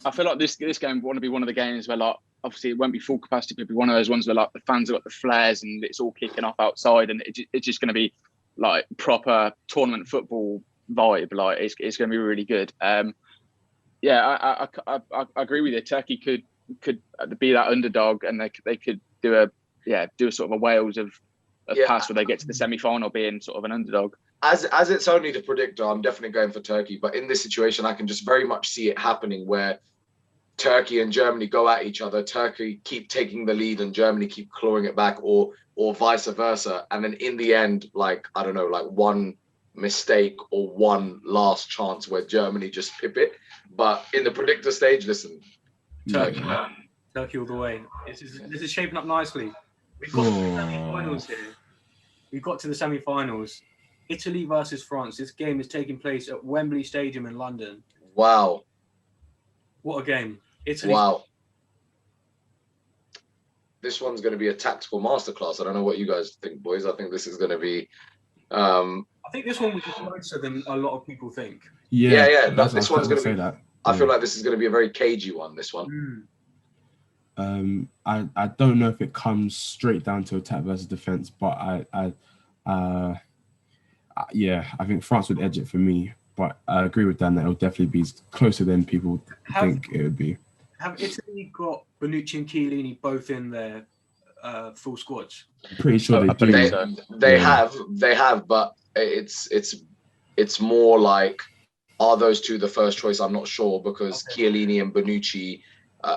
I feel like this game want to be one of the games where, like, obviously it won't be full capacity, but it'll be one of those ones where, like, the fans have got the flares and it's all kicking off outside, and it's just going to be like proper tournament football vibe. Like, it's going to be really good. I agree with you. Turkey could be that underdog, and they could do a sort of a Wales of pass where they get to the semi-final being sort of an underdog. As it's only the predictor, I'm definitely going for Turkey. But in this situation, I can just very much see it happening where Turkey and Germany go at each other. Turkey keep taking the lead and Germany keep clawing it back, or vice versa. And then in the end, like, I don't know, like one mistake or one last chance where Germany just pip it. But in the predictor stage, listen, Turkey all the way. This is shaping up nicely. We've got to the semi-finals here. We've got to the semi-finals. Italy versus France. This game is taking place at Wembley Stadium in London. Wow. What a game. Italy. Wow. This one's going to be a tactical masterclass. I don't know what you guys think, boys. I think this is going to be... I think this one will be closer than a lot of people think. Yeah. This one's going to be... That. I feel like this is going to be a very cagey one, this one. I don't know if it comes straight down to attack versus defense, but I think France would edge it for me. But I agree with Dan that it'll definitely be closer than people think it would be. Have Italy got Bonucci and Chiellini both in their full squads? I'm pretty sure they do. They have, but it's more like, are those two the first choice? I'm not sure, because Chiellini and Bonucci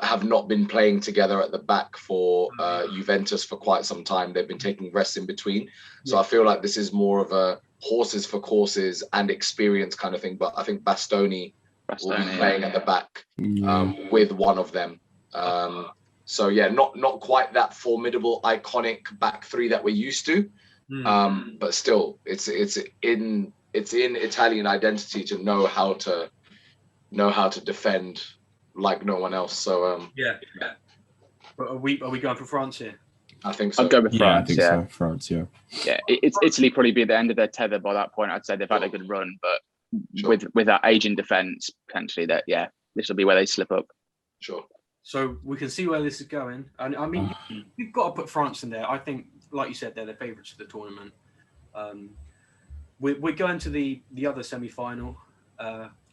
have not been playing together at the back for Juventus for quite some time. They've been taking rests in between. So I feel like this is more of a horses for courses and experience kind of thing. But I think Bastoni will be playing at the back with one of them. So yeah, not quite that formidable, iconic back three that we're used to. But still, it's in Italian identity to know how to defend like no one else. So But are we going for France here? I think so. I'd go with France. I think so. France, yeah. Yeah, it's Italy probably be at the end of their tether by that point. I'd say they've had a good run, but with that aging defence, potentially this will be where they slip up. Sure. So we can see where this is going. And I mean, you've got to put France in there. I think, like you said, they're the favourites of the tournament. We're going to the other semi-final,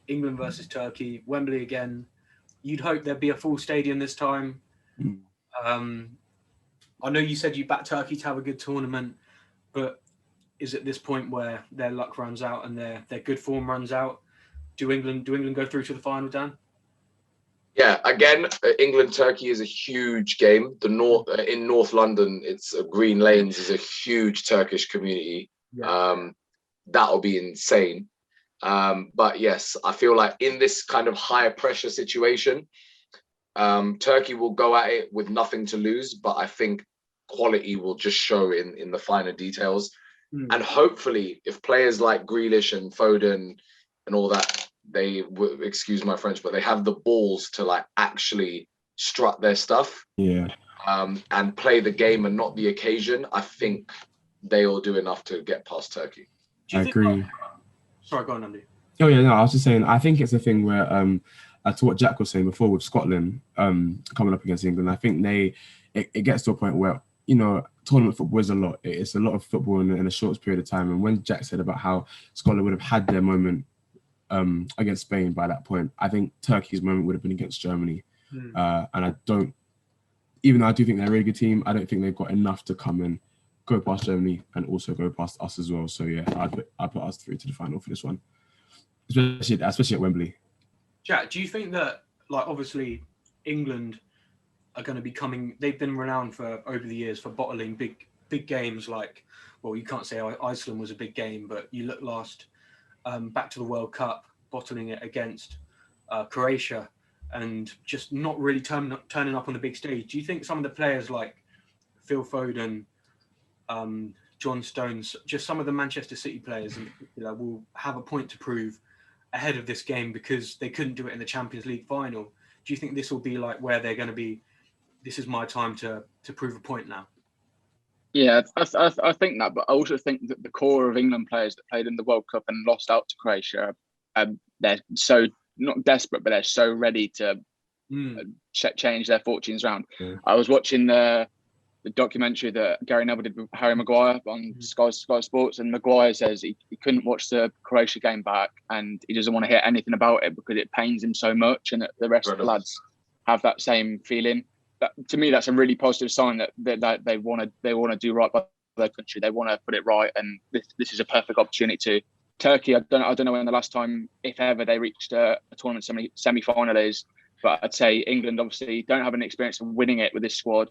England versus Turkey, Wembley again. You'd hope there'd be a full stadium this time. I know you said you backed Turkey to have a good tournament, but is at this point where their luck runs out and their good form runs out? Do England go through to the final, Dan? Yeah, again, England-Turkey is a huge game. In North London, it's Green Lanes is a huge Turkish community. That'll be insane. But yes, I feel like in this kind of higher pressure situation, Turkey will go at it with nothing to lose, but I think quality will just show in the finer details. And hopefully, if players like Grealish and Foden and all that, they excuse my French, but they have the balls to like actually strut their stuff, and play the game and not the occasion, I think they'll do enough to get past Turkey. I agree. Sorry, go on, Nnamdi. Oh yeah, no, I was just saying. I think it's a thing where, to what Jack was saying before with Scotland coming up against England, I think it gets to a point where, you know, tournament football is a lot. It's a lot of football in a short period of time. And when Jack said about how Scotland would have had their moment against Spain by that point, I think Turkey's moment would have been against Germany. And even though I do think they're a really good team, I don't think they've got enough to come and go past Germany and also go past us as well. So yeah, I'd put us through to the final for this one, especially at Wembley. Jack, do you think that, like, obviously England are going to be coming? They've been renowned for over the years for bottling big games. Like, well, you can't say Iceland was a big game, but you look back to the World Cup, bottling it against Croatia, and just not really turning up on the big stage. Do you think some of the players like Phil Foden, John Stones, just some of the Manchester City players in particular, will have a point to prove ahead of this game because they couldn't do it in the Champions League final? Do you think this will be like where they're going to be, this is my time to prove a point now? Yeah, I think that, but I also think that the core of England players that played in the World Cup and lost out to Croatia, they're so not desperate, but they're so ready to change their fortunes around. Yeah. I was watching the documentary that Gary Neville did with Harry Maguire on Sky Sports, and Maguire says he couldn't watch the Croatia game back, and he doesn't want to hear anything about it because it pains him so much, and that the rest of the lads have that same feeling. That, to me, that's a really positive sign that they want to do right by their country. They want to put it right, and this is a perfect opportunity to. Turkey, I don't know when the last time, if ever, they reached a tournament semi-final is, but I'd say England obviously don't have any experience of winning it with this squad,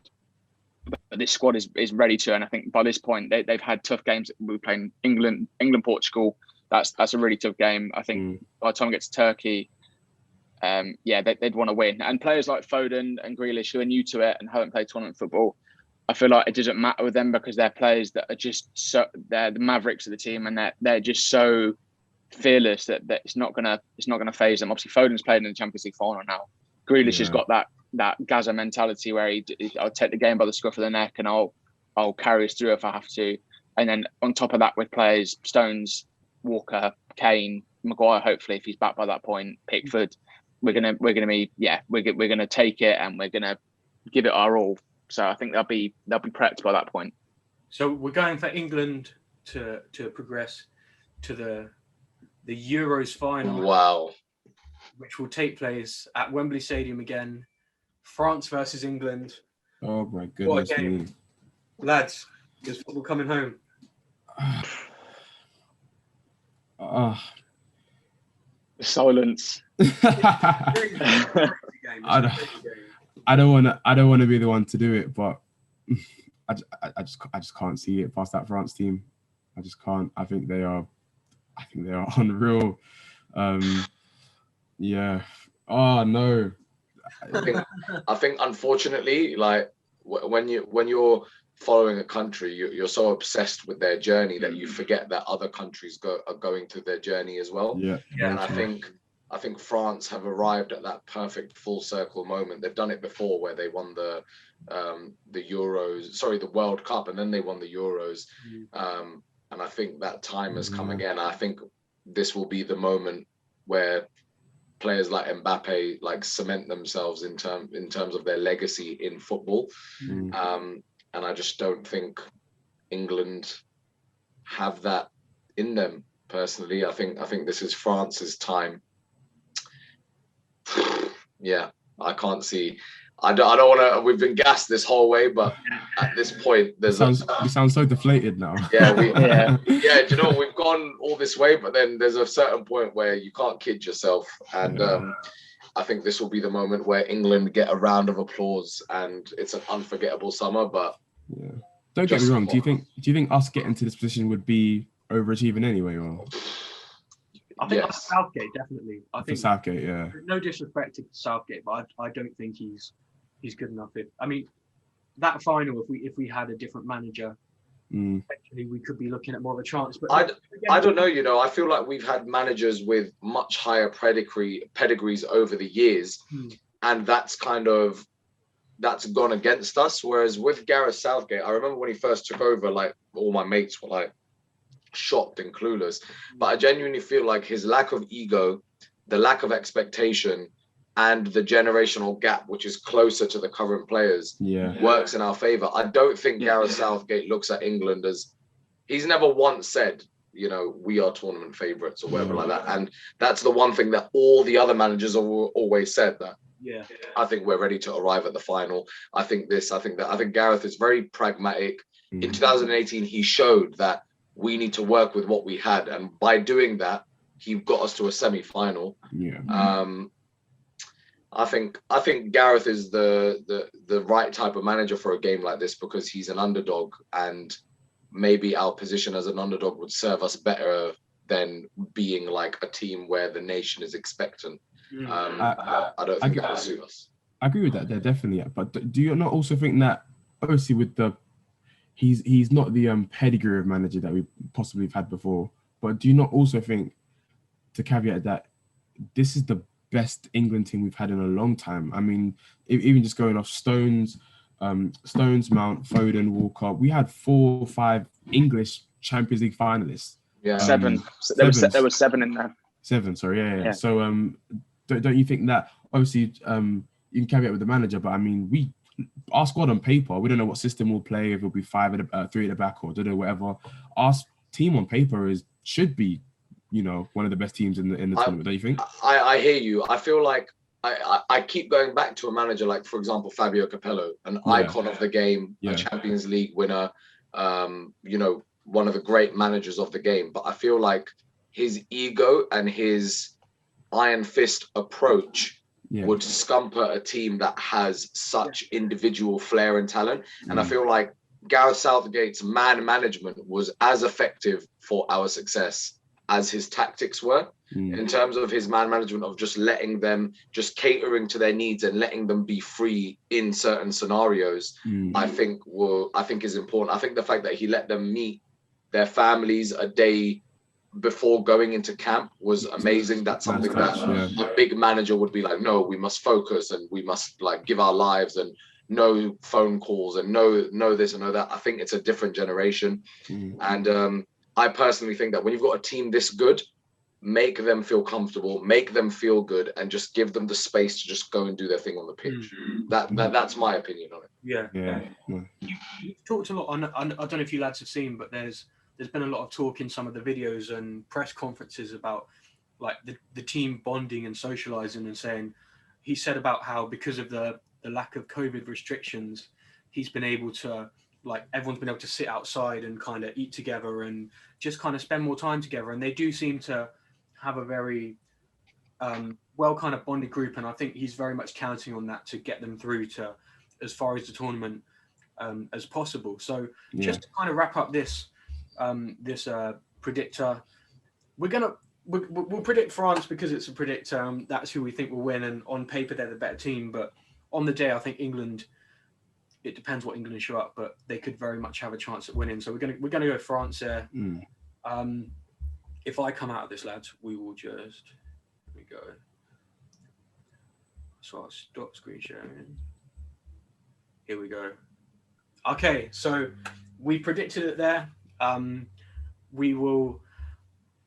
but this squad is ready to, and I think by this point they've had tough games. We're playing England, Portugal. That's a really tough game. I think by the time we get to Turkey, they'd want to win. And players like Foden and Grealish, who are new to it and haven't played tournament football, I feel like it doesn't matter with them because they're players that are just they're the mavericks of the team, and they're just so fearless that it's not gonna phase them. Obviously, Foden's played in the Champions League final now. Grealish has got that Gaza mentality where I'll take the game by the scruff of the neck and I'll carry us through if I have to. And then on top of that, with players Stones, Walker, Kane, Maguire, hopefully if he's back by that point, Pickford, we're gonna take it and we're gonna give it our all. So I think they'll be prepped by that point. So we're going for England to progress to the Euros final. Wow. Which will take place at Wembley Stadium again. France versus England. Oh my goodness. What a game. Lads, is football coming home? Silence. I don't want to be the one to do it, but I just can't see it past that France team. I just can't. I think they are unreal. Yeah. Oh no. I think unfortunately, like when you're following a country, you're so obsessed with their journey that you forget that other countries are going through their journey as well. Yeah. And I think France have arrived at that perfect full circle moment. They've done it before where they won the World Cup, and then they won the Euros. And I think that time has come again. I think this will be the moment where players like Mbappe like cement themselves in terms of their legacy in football. And I just don't think England have that in them personally. I think this is France's time. Yeah, I can't see. I don't want to. We've been gassed this whole way, but at this point, you sound so deflated now. Yeah, do you know, we've gone all this way, but then there's a certain point where you can't kid yourself, and I think this will be the moment where England get a round of applause, and it's an unforgettable summer. But don't get me wrong. Do you think us getting to this position would be overachieving anyway, or? I think Southgate, definitely. I think Southgate, yeah. No disrespect to Southgate, but I don't think he's good enough. I mean, that final, if we had a different manager, actually we could be looking at more of a chance. But I don't know. You know, I feel like we've had managers with much higher pedigrees over the years, and that's gone against us. Whereas with Gareth Southgate, I remember when he first took over, like all my mates were like shocked and clueless, but I genuinely feel like his lack of ego, the lack of expectation, and the generational gap, which is closer to the current players, works in our favor. I don't think Gareth Southgate looks at England as, he's never once said, you know, we are tournament favorites or whatever like that. And that's the one thing that all the other managers have always said, that I think we're ready to arrive at the final. I think Gareth is very pragmatic. In 2018, he showed that we need to work with what we had, and by doing that, he got us to a semi-final. Yeah. I think Gareth is the right type of manager for a game like this, because he's an underdog, and maybe our position as an underdog would serve us better than being like a team where the nation is expectant. I don't think that would suit us. I agree with that. There definitely, but do you not also think that obviously with he's not the pedigree of manager that we possibly have had before, but do you not also think, to caveat that, this is the best England team we've had in a long time? I mean, even just going off Stones, Mount, Foden, Walker, we had 4 or 5 English Champions League finalists. Yeah, 7. There were 7 in there. 7, sorry, yeah. So don't you think that obviously you can caveat with the manager, but I mean, our squad on paper, we don't know what system we'll play, if it'll be 3 at the back or whatever. Our team on paper should be, one of the best teams in the tournament, don't you think? I hear you. I feel like I keep going back to a manager like, for example, Fabio Capello, an icon of the game, a Champions League winner, one of the great managers of the game. But I feel like his ego and his iron fist approach would scumper a team that has such individual flair and talent. And I feel like Gareth Southgate's man management was as effective for our success as his tactics were, in terms of his man management of just letting them, just catering to their needs and letting them be free in certain scenarios. I think is important. I think the fact that he let them meet their families a day before going into camp was amazing. That's something that a big manager would be like, no, we must focus and we must like give our lives and no phone calls and no this and no that. I think it's a different generation. And I personally think that when you've got a team this good, make them feel comfortable, make them feel good, and just give them the space to just go and do their thing on the pitch. That's my opinion on it. Yeah. You've talked a lot on, I don't know if you lads have seen, but there's been a lot of talk in some of the videos and press conferences about like the team bonding and socializing, and saying, he said about how because of the lack of COVID restrictions, he's been able to, like, everyone's been able to sit outside and kind of eat together and just kind of spend more time together. And they do seem to have a very well kind of bonded group. And I think he's very much counting on that to get them through to as far as the tournament as possible. So just to kind of wrap up this predictor, we'll predict France because it's a predictor. That's who we think will win. And on paper, they're the better team. But on the day, I think England, it depends what England show up, but they could very much have a chance at winning. So we're gonna go France there. If I come out of this, lads, we will just, let me go. So I'll stop screen sharing. Here we go. Okay, so we predicted it there. We will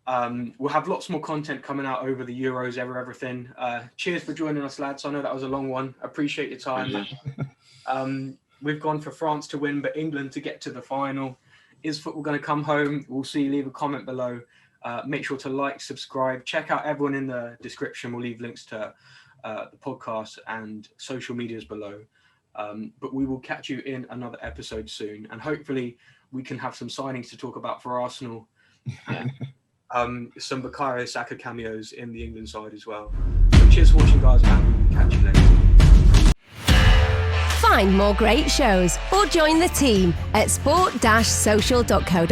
we'll have lots more content coming out over the Euros, everything. Cheers for joining us, lads. I know that was a long one. Appreciate your time. We've gone for France to win, but England to get to the final. Is football going to come home? We'll see. Leave a comment below. Make sure to like, subscribe. Check out everyone in the description. We'll leave links to the podcast and social medias below. But we will catch you in another episode soon. And hopefully we can have some signings to talk about for Arsenal. And some Bukayo Saka cameos in the England side as well. So cheers for watching, guys, and we'll catch you later. Find more great shows or join the team at sport-social.co.uk.